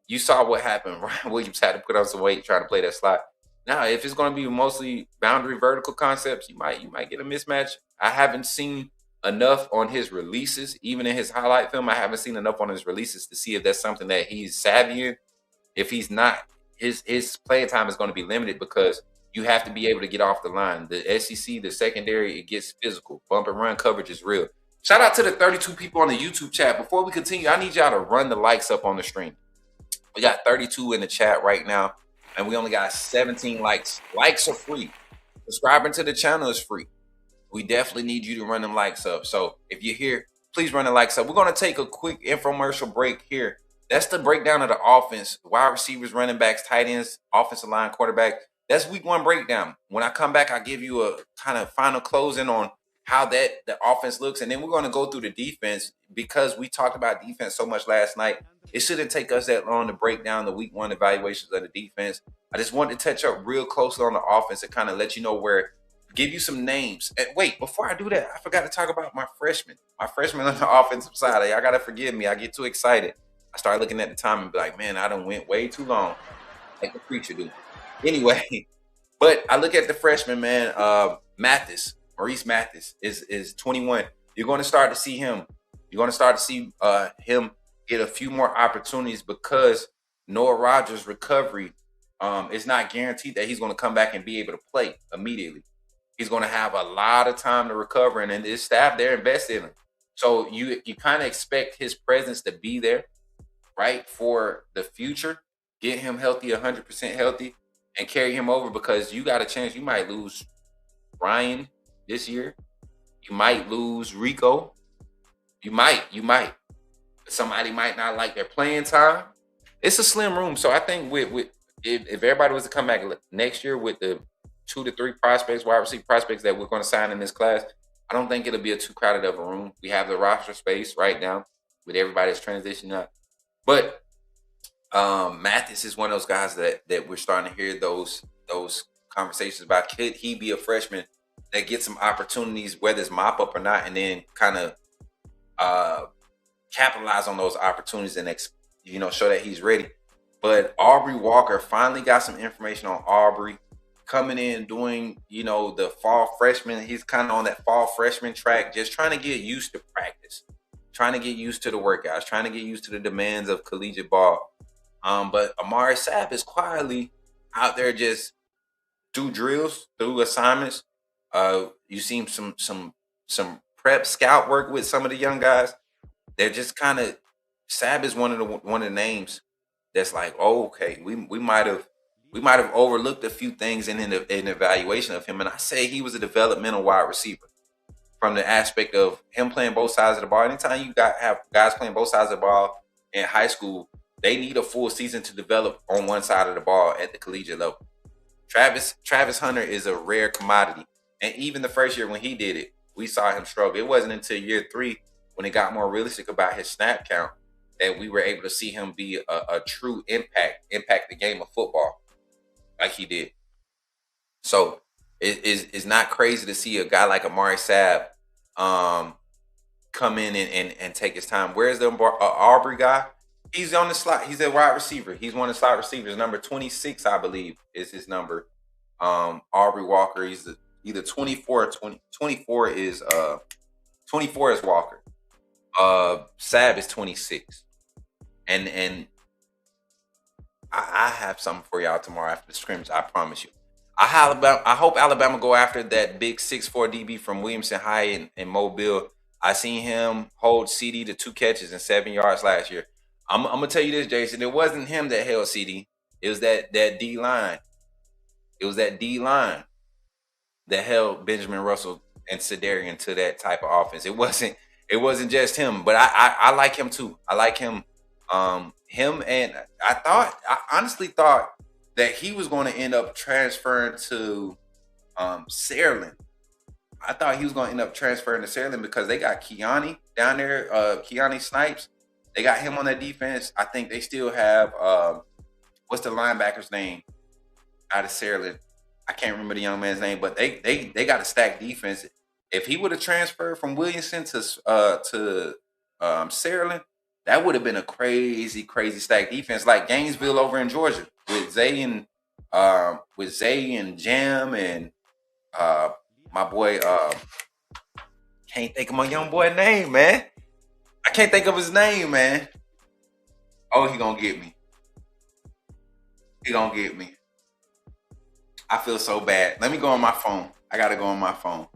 you saw what happened. Ryan Williams had to put on some weight trying to play that slot. Now, if it's going to be mostly boundary vertical concepts, you might get a mismatch. I haven't seen enough on his releases, even in his highlight film. I haven't seen enough on his releases to see if that's something that he's savvy in. If he's not, his playing time is going to be limited, because you have to be able to get off the line. The SEC, the secondary, it gets physical. Bump and run coverage is real. Shout out to the 32 people on the YouTube chat. Before we continue, I need y'all to run the likes up on the stream. We got 32 in the chat right now, and we only got 17 likes. Likes are free. Subscribing to the channel is free. We definitely need you to run them likes up. So if you're here, please run the likes up. We're going to take a quick infomercial break here. That's the breakdown of the offense. Wide receivers, running backs, tight ends, offensive line, quarterback. That's week one breakdown. When I come back, I'll give you a kind of final closing on how the offense looks. And then we're going to go through the defense, because we talked about defense so much last night. It shouldn't take us that long to break down the week one evaluations of the defense. I just wanted to touch up real closely on the offense and kind of let you know give you some names. And wait, before I do that, I forgot to talk about my freshmen. My freshmen on the offensive side. Y'all got to forgive me. I get too excited. I start looking at the time and be like, man, I done went way too long. Like the preacher do. Anyway, but I look at the freshman, man. Maurice Mathis is 21. You're going to start to see him. You're going to start to see him get a few more opportunities, because Noah Rogers' recovery is not guaranteed that he's going to come back and be able to play immediately. He's going to have a lot of time to recover, and then his staff, they're invested in him. So you kind of expect his presence to be there, right, for the future. get him healthy, 100% healthy, and carry him over, because you got a chance. You might lose Ryan this year. You might lose Rico. You might. Somebody might not like their playing time. It's a slim room. So I think if everybody was to come back next year with the 2 to 3 prospects, wide receiver prospects that we're going to sign in this class, I don't think it'll be a too crowded of a room. We have the roster space right now with everybody's transitioning up. But Mathis is one of those guys that we're starting to hear those conversations about. Could he be a freshman that gets some opportunities, whether it's mop up or not, and then kind of capitalize on those opportunities and show that he's ready. But Aubrey Walker, finally got some information on Aubrey coming in, doing the fall freshman. He's kind of on that fall freshman track, just trying to get used to practice, trying to get used to the workouts, trying to get used to the demands of collegiate ball. But Amari Sapp is quietly out there, just do drills, do assignments. You seen some prep scout work with some of the young guys. They're just kind of, Sapp is one of the names that's like, oh, okay, we might have overlooked a few things in an evaluation of him. And I say he was a developmental wide receiver from the aspect of him playing both sides of the ball. Anytime you have guys playing both sides of the ball in high school, they need a full season to develop on one side of the ball at the collegiate level. Travis Hunter is a rare commodity. And even the first year when he did it, we saw him struggle. It wasn't until year 3 when it got more realistic about his snap count that we were able to see him be a true impact the game of football like he did. So it's not crazy to see a guy like Amari Sapp come in and take his time. Where's the Aubrey guy? He's on the slot. He's a wide receiver. He's one of the slot receivers. Number 26, I believe, is his number. Aubrey Walker, he's either 24 or 20. 24 is Walker. Sapp is 26. And I have something for y'all tomorrow after the scrimmage, I promise you. I hope Alabama go after that big 6'4" DB from Williamson High in Mobile. I seen him hold CD to 2 catches and 7 yards last year. I'm gonna tell you this, Jason. It wasn't him that held CD. It was that D line. It was that D line that held Benjamin Russell and Sedarian to that type of offense. It wasn't just him, but I like him too. I like him. And I honestly thought that he was going to end up transferring to Saraland. I thought he was going to end up transferring to Saraland because they got Keani down there, Keani Snipes. They got him on that defense. I think they still have what's the linebacker's name out of Saraland? I can't remember the young man's name, but they got a stacked defense. If he would have transferred from Williamson to Saraland, that would have been a crazy stacked defense, like Gainesville over in Georgia with Zay and Jam and my boy. Can't think of my young boy name, man. I can't think of his name, man. Oh, he gonna get me. He gonna get me. I feel so bad. Let me go on my phone. I gotta go on my phone.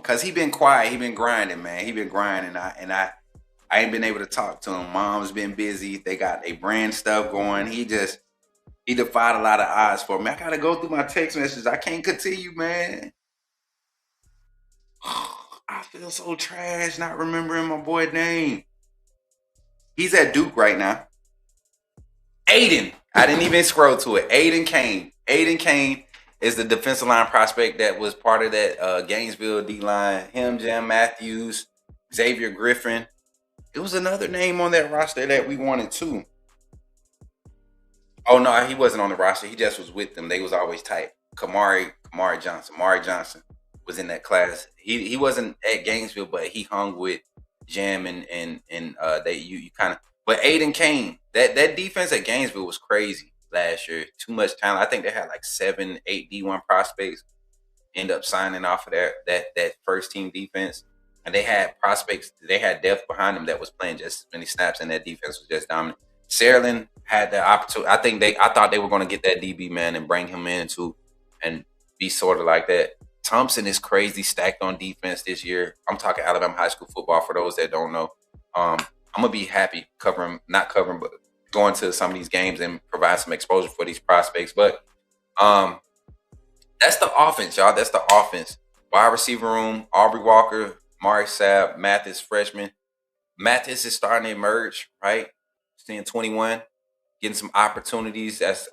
Cause he been quiet. He been grinding, man. He been grinding. I ain't been able to talk to him. Mom's been busy. They got a brand stuff going. He defied a lot of odds for me. I gotta go through my text messages. I can't continue, man. I feel so trash not remembering my boy's name. He's at Duke right now. Aiden. I didn't even scroll to it. Aiden Kane. Aiden Kane is the defensive line prospect that was part of that Gainesville D-line. Him, Jam Matthews, Xavier Griffin. It was another name on that roster that we wanted too. Oh, no, he wasn't on the roster. He just was with them. They was always tight. Kamari Johnson. Mari Johnson was in that class. He wasn't at Gainesville, but he hung with Jam and you kind of. But Aiden Kane, that defense at Gainesville was crazy last year. Too much talent. I think they had like 7, 8 D1 prospects end up signing off of that first team defense. And they had prospects, they had depth behind them that was playing just as many snaps, and that defense was just dominant. Saraland had the opportunity. I thought they were going to get that DB man and bring him in too and be sort of like that. Thompson is crazy stacked on defense this year. I'm talking Alabama high school football for those that don't know. I'm gonna be happy not covering, but going to some of these games and provide some exposure for these prospects. But that's the offense, y'all. That's the offense. Wide receiver room: Aubrey Walker, Mari Sapp, Mathis freshman. Mathis is starting to emerge, right? Seeing 21, getting some opportunities as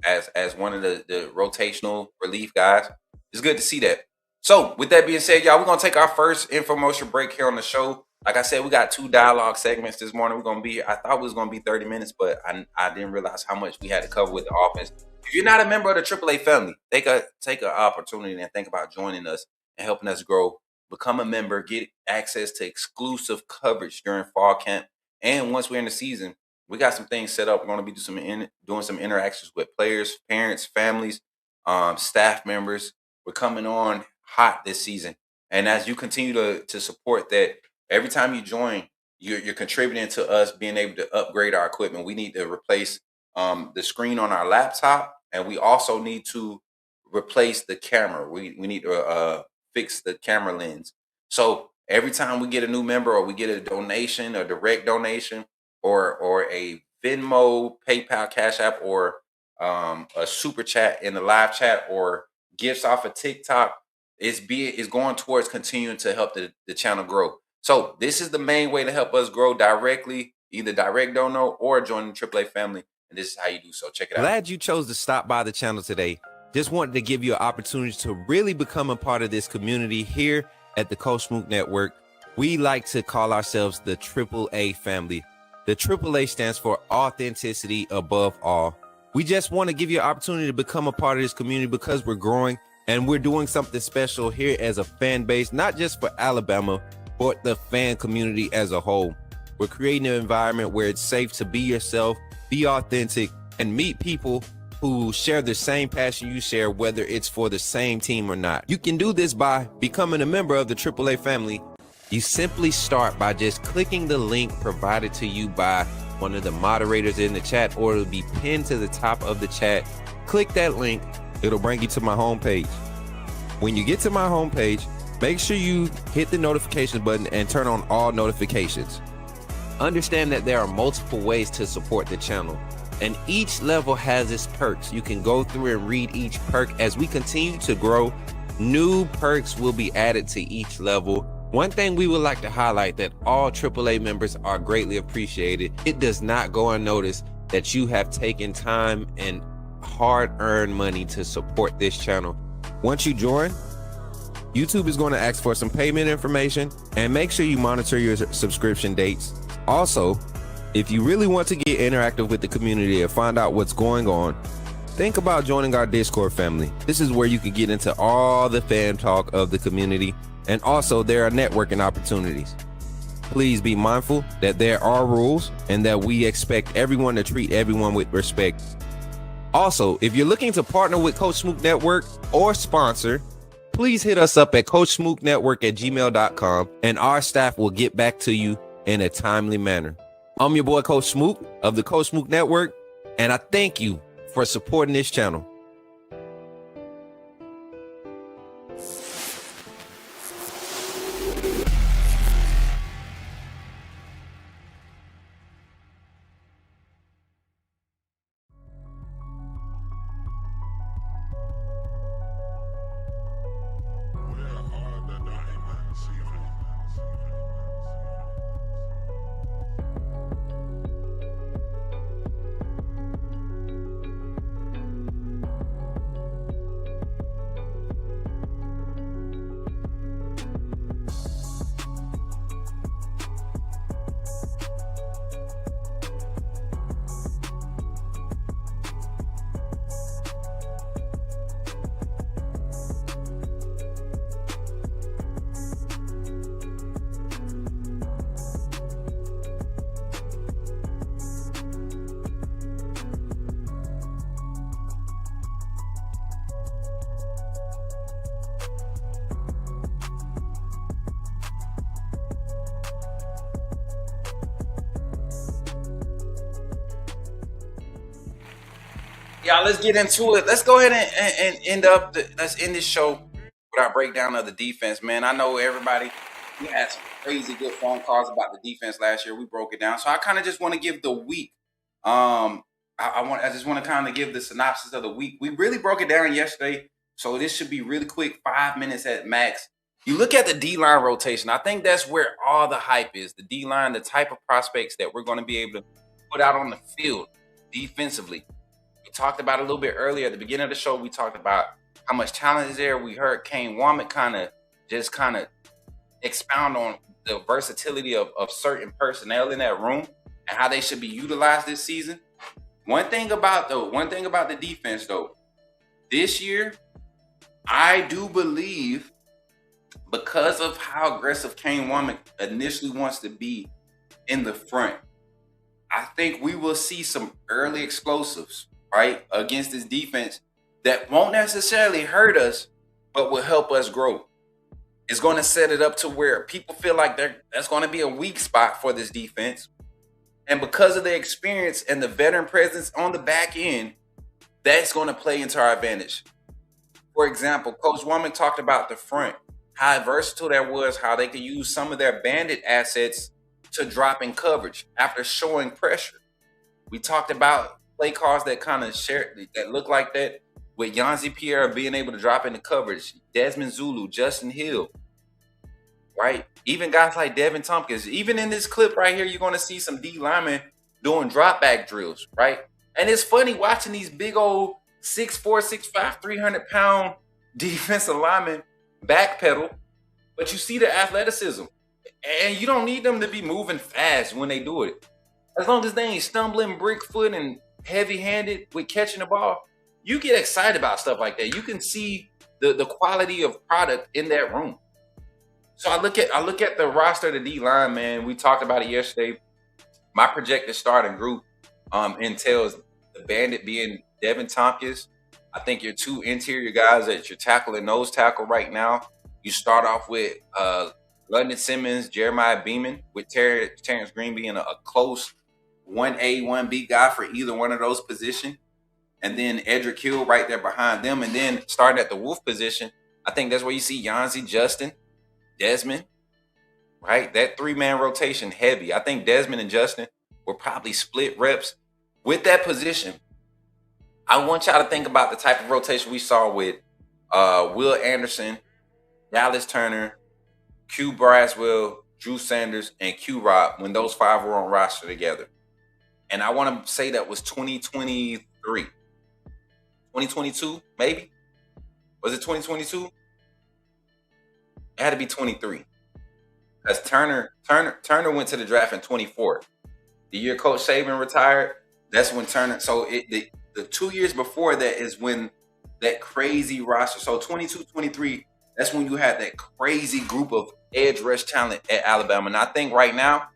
one of the rotational relief guys. It's good to see that. So with that being said, y'all, we're gonna take our first infomercial break here on the show. Like I said, we got 2 dialogue segments this morning. We're gonna be here. I thought it was gonna be 30 minutes, but I didn't realize how much we had to cover with the offense. If you're not a member of the AAA family, take an opportunity and think about joining us and helping us grow. Become a member, get access to exclusive coverage during fall camp, and once we're in the season, we got some things set up. We're going to be doing some interactions with players, parents, families, staff members. We're coming on hot this season, and as you continue to support that, every time you join, you're contributing to us being able to upgrade our equipment. We need to replace the screen on our laptop, and we also need to replace the camera. We need to fix the camera lens. So every time we get a new member, or we get a donation, a direct donation, or a Venmo, PayPal, Cash App, or a super chat in the live chat, or gifts off of TikTok, is going towards continuing to help the channel grow. So this is the main way to help us grow directly, either direct donor or join the AAA family. And this is how you do so. Check it out. Glad you chose to stop by the channel today. Just wanted to give you an opportunity to really become a part of this community here at the Coach Smook Network. We like to call ourselves the AAA family. The AAA stands for authenticity above all. We just want to give you an opportunity to become a part of this community because we're growing and we're doing something special here as a fan base, not just for Alabama, but the fan community as a whole. We're creating an environment where it's safe to be yourself, be authentic, and meet people who share the same passion you share, whether it's for the same team or not. You can do this by becoming a member of the AAA family. You simply start by just clicking the link provided to you by one of the moderators in the chat, or it'll be pinned to the top of the chat. Click that link. It'll bring you to my homepage. When you get to my homepage, make sure you hit the notification button and turn on all notifications. Understand that there are multiple ways to support the channel, and each level has its perks. You can go through and read each perk. As we continue to grow, new perks will be added to each level. One thing we would like to highlight that all AAA members are greatly appreciated. It does not go unnoticed that you have taken time and hard-earned money to support this channel. Once you join, YouTube is going to ask for some payment information, and make sure you monitor your subscription dates. Also, if you really want to get interactive with the community and find out what's going on, think about joining our Discord family. This is where you can get into all the fan talk of the community, and also there are networking opportunities. Please be mindful that there are rules and that we expect everyone to treat everyone with respect. Also, if you're looking to partner with Coach Smook Network or sponsor, please hit us up at coachsmooknetwork@gmail.com, and our staff will get back to you in a timely manner. I'm your boy, Coach Smook of the Coach Smook Network, and I thank you for supporting this channel. Y'all, let's get into it. Let's go ahead and let's end this show with our breakdown of the defense, man. I know everybody We had some crazy good phone calls about the defense last year. We broke it down. So I kind of just want to give the week. I just want to kind of give the synopsis of the week. We really broke it down yesterday, so this should be really quick, 5 minutes at max. You look at the D-line rotation. I think that's where all the hype is. The D-line, the type of prospects that we're going to be able to put out on the field defensively. We talked about it a little bit earlier at the beginning of the show. We talked about how much talent is there. We heard Kane Womack kind of expound on the versatility of certain personnel in that room and how they should be utilized this season. One thing about the defense though, this year, I do believe, because of how aggressive Kane Womack initially wants to be in the front, I think we will see some early explosives, right, against this defense that won't necessarily hurt us, but will help us grow. It's going to set it up to where people feel like that's going to be a weak spot for this defense. And because of the experience and the veteran presence on the back end, that's going to play into our advantage. For example, Coach Womack talked about the front, how versatile that was, how they could use some of their bandit assets to drop in coverage after showing pressure. We talked about play calls that kind of that look like that, with Yanzi Pierre being able to drop into coverage, Desmond Zulu, Justin Hill, right? Even guys like Devin Tompkins. Even in this clip right here, you're going to see some D linemen doing drop back drills, right? And it's funny watching these big old 6'4", 6'5", 300-pound defensive linemen backpedal, but you see the athleticism. And you don't need them to be moving fast when they do it. As long as they ain't stumbling, brick foot, and heavy-handed with catching the ball, you get excited about stuff like that. You can see the quality of product in that room. So I look at the roster of the D-line, man. We talked about it yesterday. My projected starting group entails the bandit being Devin Tompkins. I think your two interior guys at your tackle and nose tackle right now. You start off with London Simmons, Jeremiah Beeman, with Terrence Green being a close 1A, 1B guy for either one of those positions. And then Edric Hill right there behind them. And then starting at the Wolf position, I think that's where you see Yanzi, Justin, Desmond, right? That three-man rotation heavy. I think Desmond and Justin will probably split reps with that position. I want y'all to think about the type of rotation we saw with Will Anderson, Dallas Turner, Q Braswell, Drew Sanders, and Q Rob when those five were on roster together. And I want to say that was 2023. 2022, maybe? Was it 2022? It had to be 23. Because Turner went to the draft in 24. The year Coach Saban retired, that's when Turner. So the 2 years before that is when that crazy roster. So 22, 23, that's when you had that crazy group of edge rush talent at Alabama. And I think right now,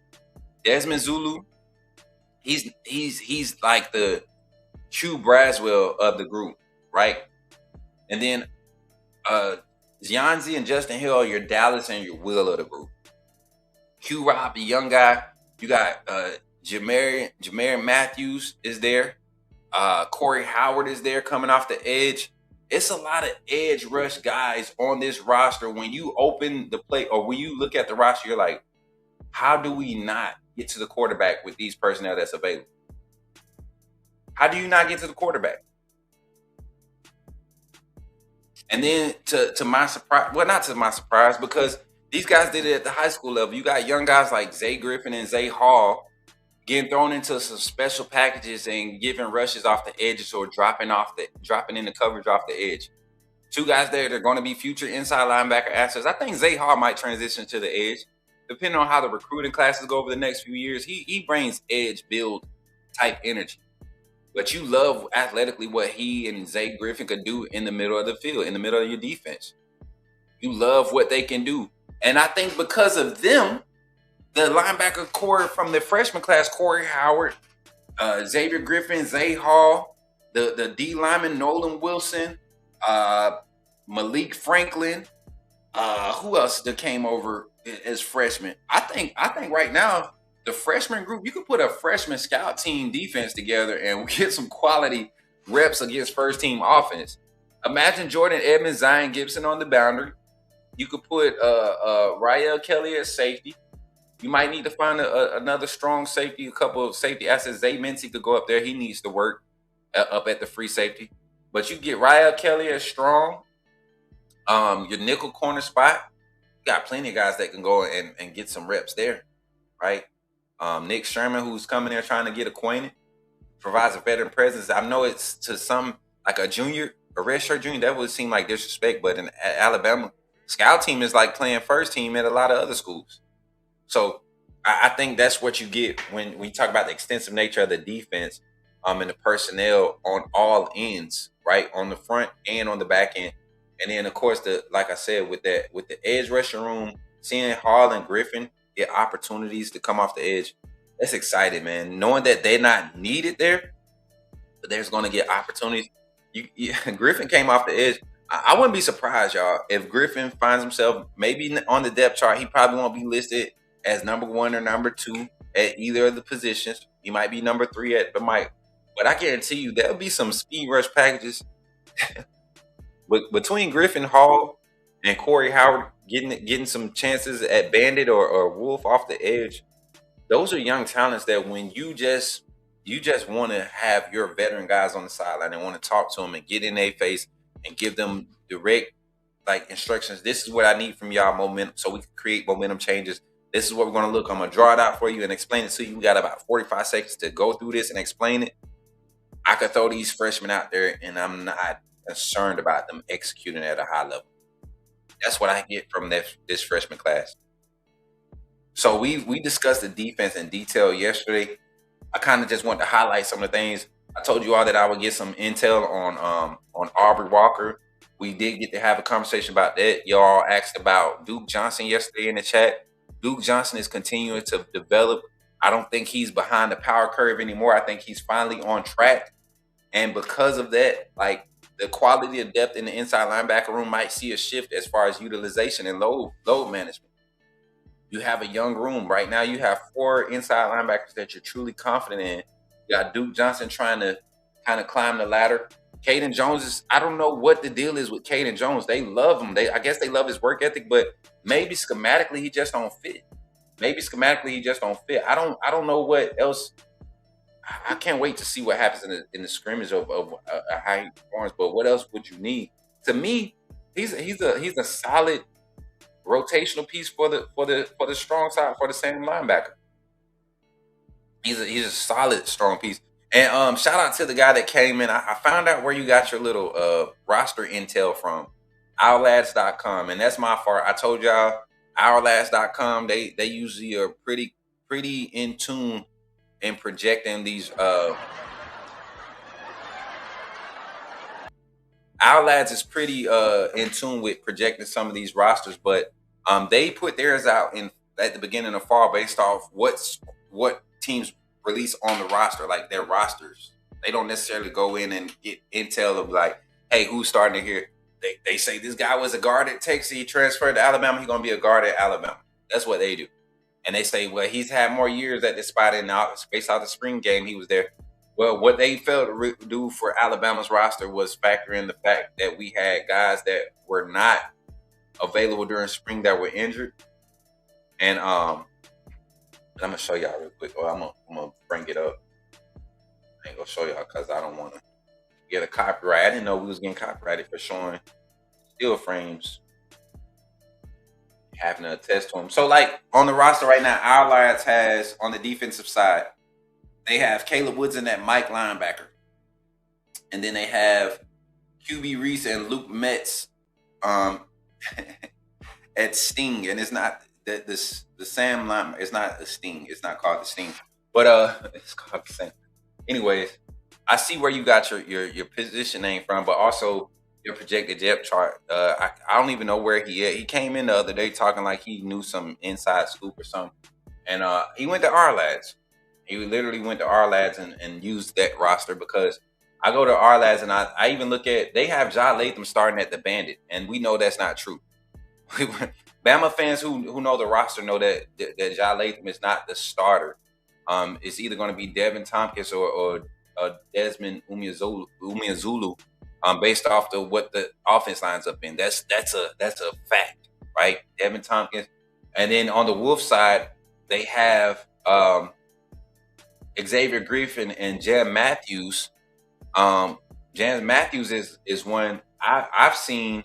Desmond Zulu, he's like the Q Braswell of the group, right? And then Yanzi and Justin Hill are your Dallas and your Will of the group. Q Rob, the young guy. You got Jameer Matthews is there. Corey Howard is there coming off the edge. It's a lot of edge rush guys on this roster. When you open the play or when you look at the roster, you're like, how do we not get to the quarterback with these personnel that's available? How do you not get to the quarterback? And then to my surprise, well, not to my surprise, because these guys did it at the high school level. You got young guys like Zay Griffin and Zay Hall getting thrown into some special packages and giving rushes off the edges or dropping in the coverage off the edge. Two guys there that are going to be future inside linebacker assets. I think Zay Hall might transition to the edge, depending on how the recruiting classes go over the next few years. He brings edge build type energy. But you love athletically what he and Zay Griffin could do in the middle of the field, in the middle of your defense. You love what they can do. And I think because of them, the linebacker core from the freshman class, Corey Howard, Xavier Griffin, Zay Hall, the D lineman, Nolan Wilson, Malik Franklin, who else that came over as freshmen? I think right now, the freshman group, you could put a freshman scout team defense together and get some quality reps against first team offense. Imagine Jordan Edmonds, Zion Gibson on the boundary. You could put Rael Kelly at safety. You might need to find another strong safety, a couple of safety assets. Zay Mincy could go up there. He needs to work up at the free safety. But you get Rael Kelly as strong. Your nickel corner spot, you got plenty of guys that can go and get some reps there, right? Nick Sherman, who's coming there trying to get acquainted, provides a veteran presence. I know it's to some like a junior, a redshirt junior, that would seem like disrespect, but in Alabama, scout team is like playing first team at a lot of other schools. So I think that's what you get when you talk about the extensive nature of the defense, and the personnel on all ends, right, on the front and on the back end. And then, of course, like I said, with the edge rushing room, seeing Hall and Griffin get opportunities to come off the edge, that's exciting, man. Knowing that they're not needed there, but there's going to get opportunities. Griffin came off the edge. I wouldn't be surprised, y'all, if Griffin finds himself maybe on the depth chart. He probably won't be listed as number 1 or number 2 at either of the positions. He might be number 3 at the mic. But I guarantee you there'll be some speed rush packages. But between Griffin, Hall, and Corey Howard getting some chances at Bandit or Wolf off the edge, those are young talents that when you just want to have your veteran guys on the sideline and want to talk to them and get in their face and give them direct like instructions. This is what I need from y'all, momentum, so we can create momentum changes. This is what we're going to look. I'm going to draw it out for you and explain it to you. We got about 45 seconds to go through this and explain it. I could throw these freshmen out there, and I'm not concerned about them executing at a high level. That's what I get from this freshman class. So we discussed the defense in detail yesterday. I kind of just want to highlight some of the things. I told you all that I would get some intel on Aubrey Walker. We did get to have a conversation about that. Y'all asked about Duke Johnson yesterday in the chat. Duke Johnson is continuing to develop. I don't think he's behind the power curve anymore. I think he's finally on track. And because of that, like, the quality of depth in the inside linebacker room might see a shift as far as utilization and load management. You have a young room. Right now you have 4 inside linebackers that you're truly confident in. You got Duke Johnson trying to kind of climb the ladder. Caden Jones I don't know what the deal is with Caden Jones. They love him. I guess they love his work ethic, but maybe schematically he just don't fit. I don't know what else. I can't wait to see what happens in the scrimmage of how he performs. But what else would you need? To me, he's a solid rotational piece for the strong side for the same linebacker. He's a solid strong piece. And shout out to the guy that came in. I found out where you got your little roster intel from, OurLads.com, and that's my fault. I told y'all OurLads.com. They usually are pretty in tune in projecting these. Our lads is pretty in tune with projecting some of these rosters, but they put theirs out at the beginning of fall based off what teams release on the roster, like their rosters. They don't necessarily go in and get intel of like, hey, who's starting here? They say this guy was a guard at Texas, he transferred to Alabama, he's gonna be a guard at Alabama. That's what they do. And they say, well, he's had more years at this spot, and now based off the spring game, he was there. Well, what they failed to do for Alabama's roster was factor in the fact that we had guys that were not available during spring that were injured. And I'm gonna show y'all real quick. Or I'm gonna bring it up. I ain't gonna show y'all because I don't want to get a copyright. I didn't know we was getting copyrighted for showing still frames. Having to attest to them. So, like, on the roster right now, our lads has, on the defensive side, they have Caleb Woodson at Mike linebacker. And then they have QB Reese and Luke Metz at Sting. And it's not the Sam line, it's not a Sting. It's not called the Sting. But it's called the Sam. Anyways, I see where you got your position name from, but also your projected depth chart. I don't even know where he is. He came in the other day talking like he knew some inside scoop or something. And he went to our lads. He literally went to our lads and used that roster, because I go to our lads and I even look at, they have Ja Latham starting at the Bandit, and we know that's not true. Bama fans who know the roster know that Ja Latham is not the starter. It's either going to be Devin Tompkins or Desmond Umeazulu. Based off what the offense lines up in. That's a fact, right? Devin Tompkins. And then on the Wolf side, they have Xavier Griffin and Jan Matthews. Jan Matthews is one I've seen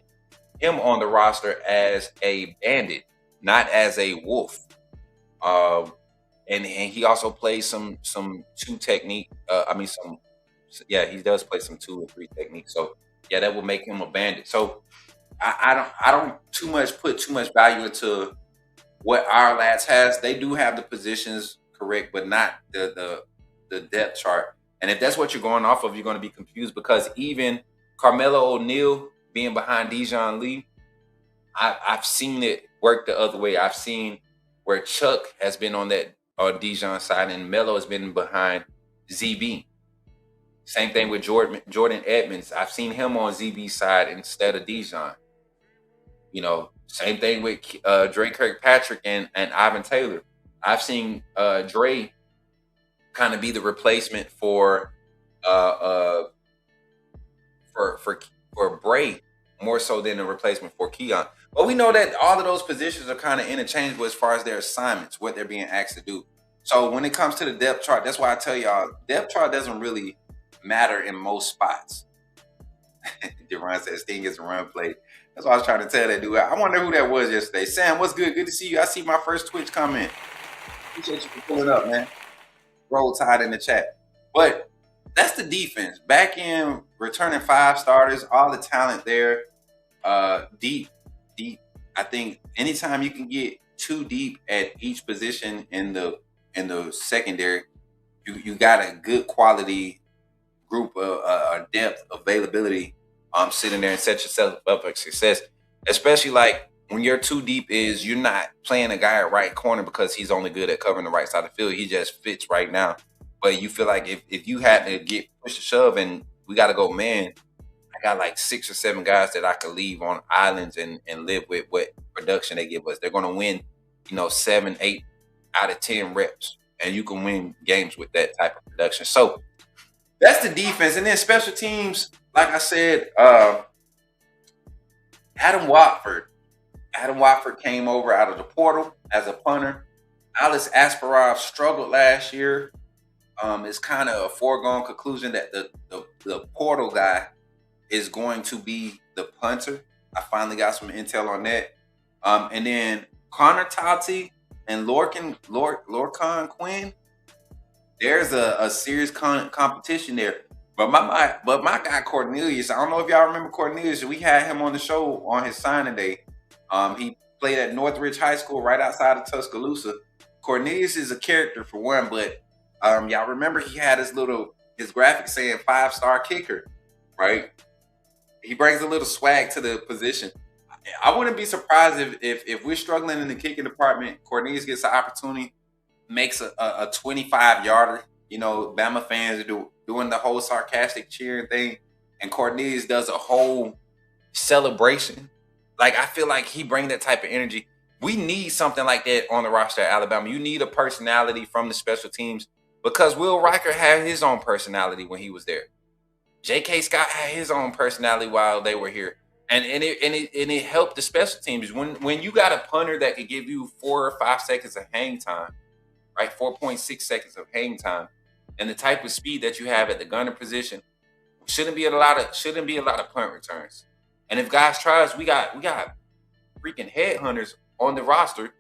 him on the roster as a bandit, not as a wolf. And he also plays some two technique. He does play some 2 or 3 techniques. So yeah, that will make him a bandit. So I don't put too much value into what our lads has. They do have the positions correct, but not the depth chart. And if that's what you're going off of, you're going to be confused, because even Carmelo O'Neal being behind Dijon Lee, I've seen it work the other way. I've seen where Chuck has been on that Dijon side and Melo has been behind ZB. Same thing with Jordan Edmonds. I've seen him on ZB's side instead of Dijon. Same thing with Dre Kirkpatrick and Ivan Taylor. I've seen Dre kind of be the replacement for Bray, more so than a replacement for Keon. But we know that all of those positions are kind of interchangeable as far as their assignments, what they're being asked to do. So when it comes to the depth chart, that's why I tell y'all, depth chart doesn't really matter in most spots. Deron says Sting is a run play. That's what I was trying to tell that dude. I wonder who that was yesterday. Sam, what's good? Good to see you. I see my first Twitch comment. Appreciate you for pulling up, man. Roll Tide in the chat. But that's the defense. Back in returning 5 starters, all the talent there. Deep. I think anytime you can get 2 deep at each position in the secondary, you got a good quality group of depth availability sitting there and set yourself up for success. Especially like when you're 2 deep is you're not playing a guy at right corner because he's only good at covering the right side of the field. He just fits right now. But you feel like if you had to get push to shove and we got to go, man, I got like 6 or 7 guys that I could leave on islands and live with what production they give us. They're going to win, 7, 8 out of 10 reps. And you can win games with that type of production. So that's the defense. And then special teams, like I said, Adam Watford came over out of the portal as a punter. Alex Asparov struggled last year. It's kind of a foregone conclusion that the portal guy is going to be the punter. I finally got some intel on that. And then Connor Tati and Lorcan Quinn, there's a serious competition there. But my guy Cornelius, I don't know if y'all remember Cornelius. We had him on the show on his signing day. He played at Northridge High School right outside of Tuscaloosa. Cornelius is a character for one, but y'all remember he had his graphic saying 5-star kicker, right? He brings a little swag to the position. I wouldn't be surprised if we're struggling in the kicking department, Cornelius gets an opportunity, makes a 25-yarder. Bama fans are doing the whole sarcastic cheering thing, and Cornelius does a whole celebration. Like, I feel like he brings that type of energy. We need something like that on the roster at Alabama. You need a personality from the special teams, because Will Riker had his own personality when he was there. J.K. Scott had his own personality while they were here. And it helped the special teams. When you got a punter that could give you 4 or 5 seconds of hang time, right? 4.6 seconds of hang time, and the type of speed that you have at the gunner position, shouldn't be a lot of punt returns. And if guys try us, we got freaking headhunters on the roster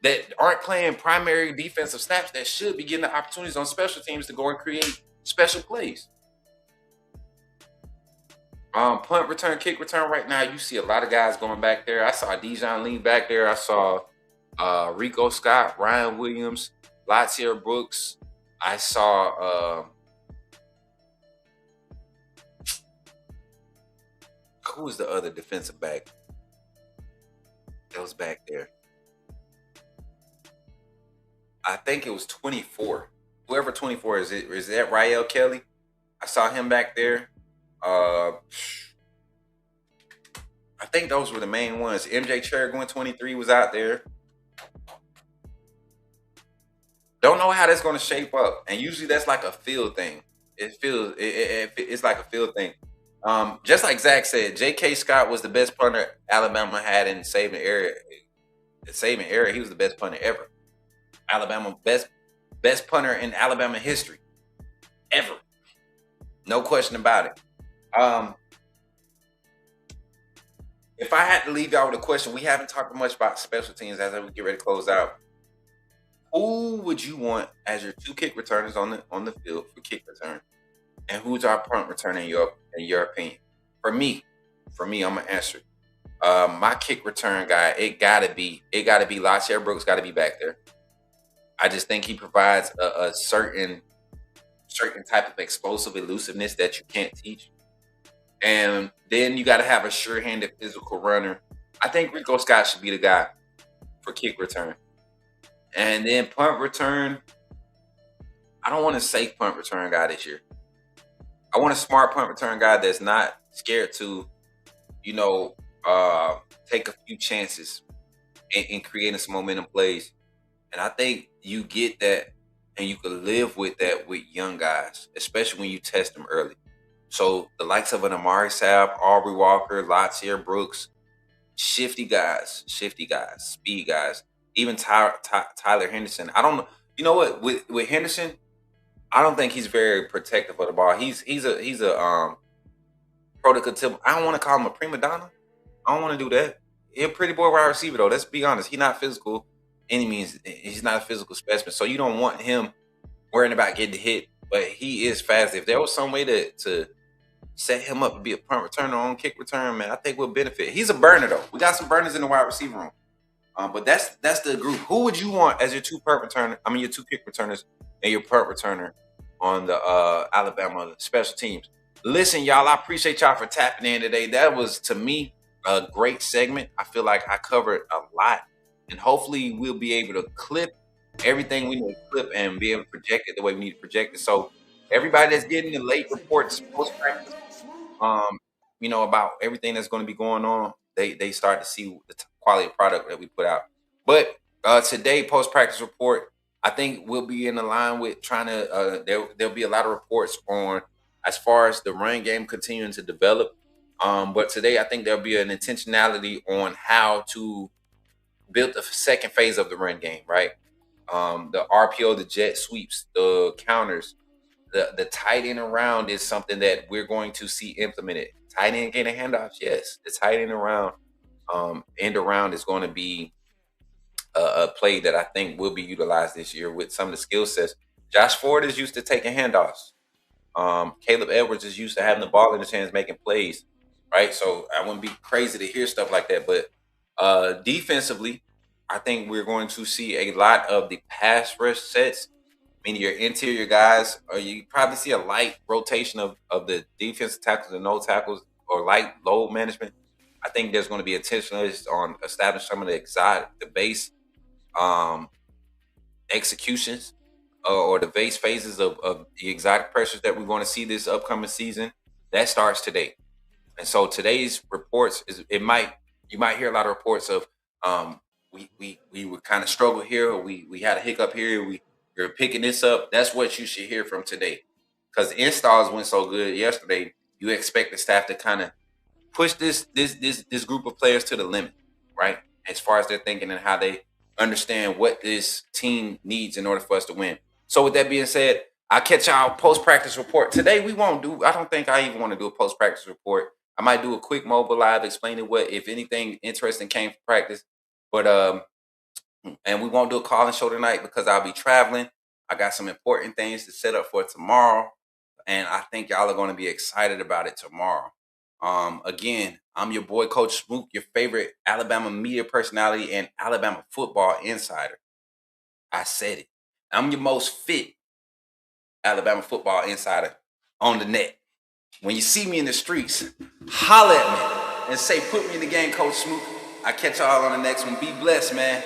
that aren't playing primary defensive snaps that should be getting the opportunities on special teams to go and create special plays. Punt return, kick return right now, you see a lot of guys going back there. I saw Dijon Lee back there. I saw Rico Scott, Ryan Williams, Latsier Brooks. I saw who was the other defensive back that was back there? I think it was 24. Whoever 24 is that Rael Kelly? I saw him back there. I think those were the main ones. MJ Cherrigan 23 was out there. Don't know how that's going to shape up, and usually that's like a field thing. It's like a field thing. Just like Zach said, J.K. Scott was the best punter Alabama had in saving era. He was the best punter ever. Alabama best punter in Alabama history ever. No question about it. If I had to leave y'all with a question, we haven't talked much about special teams as we get ready to close out. Who would you want as your two kick returners on the field for kick return? And who's our punt returner in your opinion? For me, I'm gonna answer. My kick return guy, it gotta be Latair Brooks. Got to be back there. I just think he provides a certain type of explosive elusiveness that you can't teach. And then you got to have a sure-handed physical runner. I think Rico Scott should be the guy for kick return. And then punt return, I don't want a safe punt return guy this year. I want a smart punt return guy that's not scared to, take a few chances in creating some momentum plays. And I think you get that and you can live with that with young guys, especially when you test them early. So the likes of an Amari Sapp, Aubrey Walker, Latair Brooks, shifty guys, speed guys, even Tyler Henderson. I don't know. You know what? With Henderson, I don't think he's very protective of the ball. He's a prototypical. I don't want to call him a prima donna. I don't want to do that. He's a pretty boy wide receiver though. Let's be honest. He's not physical any means. He's not a physical specimen. So you don't want him worrying about getting hit. But he is fast. If there was some way to set him up to be a punt returner on kick return, man, I think we'll benefit. He's a burner though. We got some burners in the wide receiver room. But that's the group. Who would you want as your two kick returners and your punt returner on the Alabama special teams? Listen, y'all, I appreciate y'all for tapping in today. That was, to me, a great segment. I feel like I covered a lot. And hopefully we'll be able to clip everything we need to clip and be able to project it the way we need to project it. So everybody that's getting the late reports post-practice, about everything that's going to be going on, they start to see the quality of product that we put out. But today, post-practice report, I think we'll be in the line with trying to there'll be a lot of reports on as far as the run game continuing to develop. But today, I think there'll be an intentionality on how to build the second phase of the run game, right? The RPO, the jet sweeps, the counters, the tight end around is something that we're going to see implemented. Tight end getting handoffs, yes. The tight end around, end around is going to be a play that I think will be utilized this year with some of the skill sets. Josh Ford is used to taking handoffs. Caleb Edwards is used to having the ball in his hands, making plays, right? So I wouldn't be crazy to hear stuff like that. But defensively, I think we're going to see a lot of the pass rush sets, meaning your interior guys, or you probably see a light rotation of the defensive tackles and no tackles or light load management. I think there's going to be attention on establishing some of the base executions or the base phases of the exotic pressures that we're going to see this upcoming season. That starts today. And so today's reports you might hear a lot of reports of we would kind of struggle here, or we had a hiccup here, we're picking this up. That's what you should hear from today. Because installs went so good yesterday, you expect the staff to kind of push this group of players to the limit, right? As far as their thinking and how they understand what this team needs in order for us to win. So with that being said, I'll catch y'all post-practice report. Today I don't think I even want to do a post-practice report. I might do a quick mobile live explaining what, if anything interesting came from practice. But and we won't do a call and show tonight because I'll be traveling. I got some important things to set up for tomorrow. And I think y'all are going to be excited about it tomorrow. Again, I'm your boy, Coach Smook, your favorite Alabama media personality and Alabama football insider. I said it. I'm your most fit Alabama football insider on the net. When you see me in the streets, holla at me and say, put me in the game, Coach Smook. I catch y'all on the next one. Be blessed, man.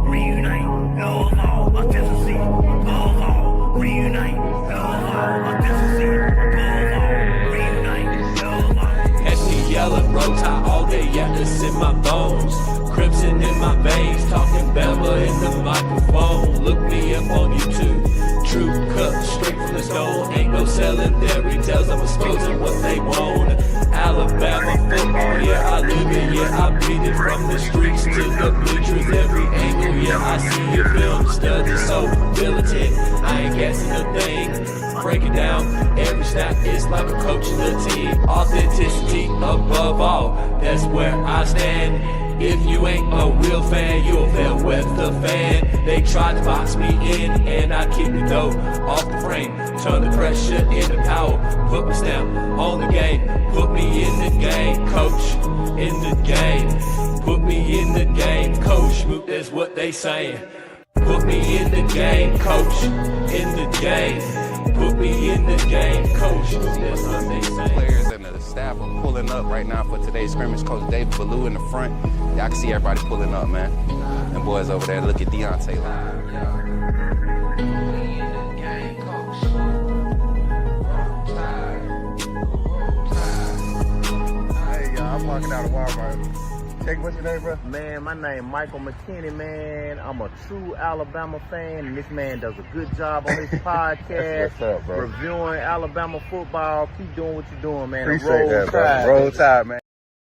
Reunite, no, authenticity, Atlas in my bones, crimson in my veins, talking Bama in the microphone. Look me up on YouTube. True cut straight from the stone. Ain't no selling their retails, I'm exposing what they want. Alabama football, yeah, I live it, yeah, I bleed it. From the streets to the bleachers, every angle, yeah, I see your film. Study so militant, I ain't guessing a thing. Break it down, every snap is like a coach in the team. Authenticity above all, that's where I stand. If you ain't a real fan, you'll fail with the fan. They tried to box me in, and I keep the dough off the frame. Turn the pressure into power, put my stamp on the game. Put me in the game, coach, in the game. Put me in the game, coach, Smook, that's what they saying. Put me in the game, coach, in the game. Put me in the game, coach, that's what they saying. Players and the staff are pulling up right now for today's scrimmage. Coach David Ballou in the front. Y'all can see everybody pulling up, man. And boys over there, look at Deontay. Hey, y'all, I'm walking out of Walmart. Check, what's your name, bro? Man, my name Michael McKinney, man. I'm a true Alabama fan, and this man does a good job on his podcast. What's up, bro? Reviewing Alabama football. Keep doing what you're doing, man. Appreciate that, bro. Roll Tide, man.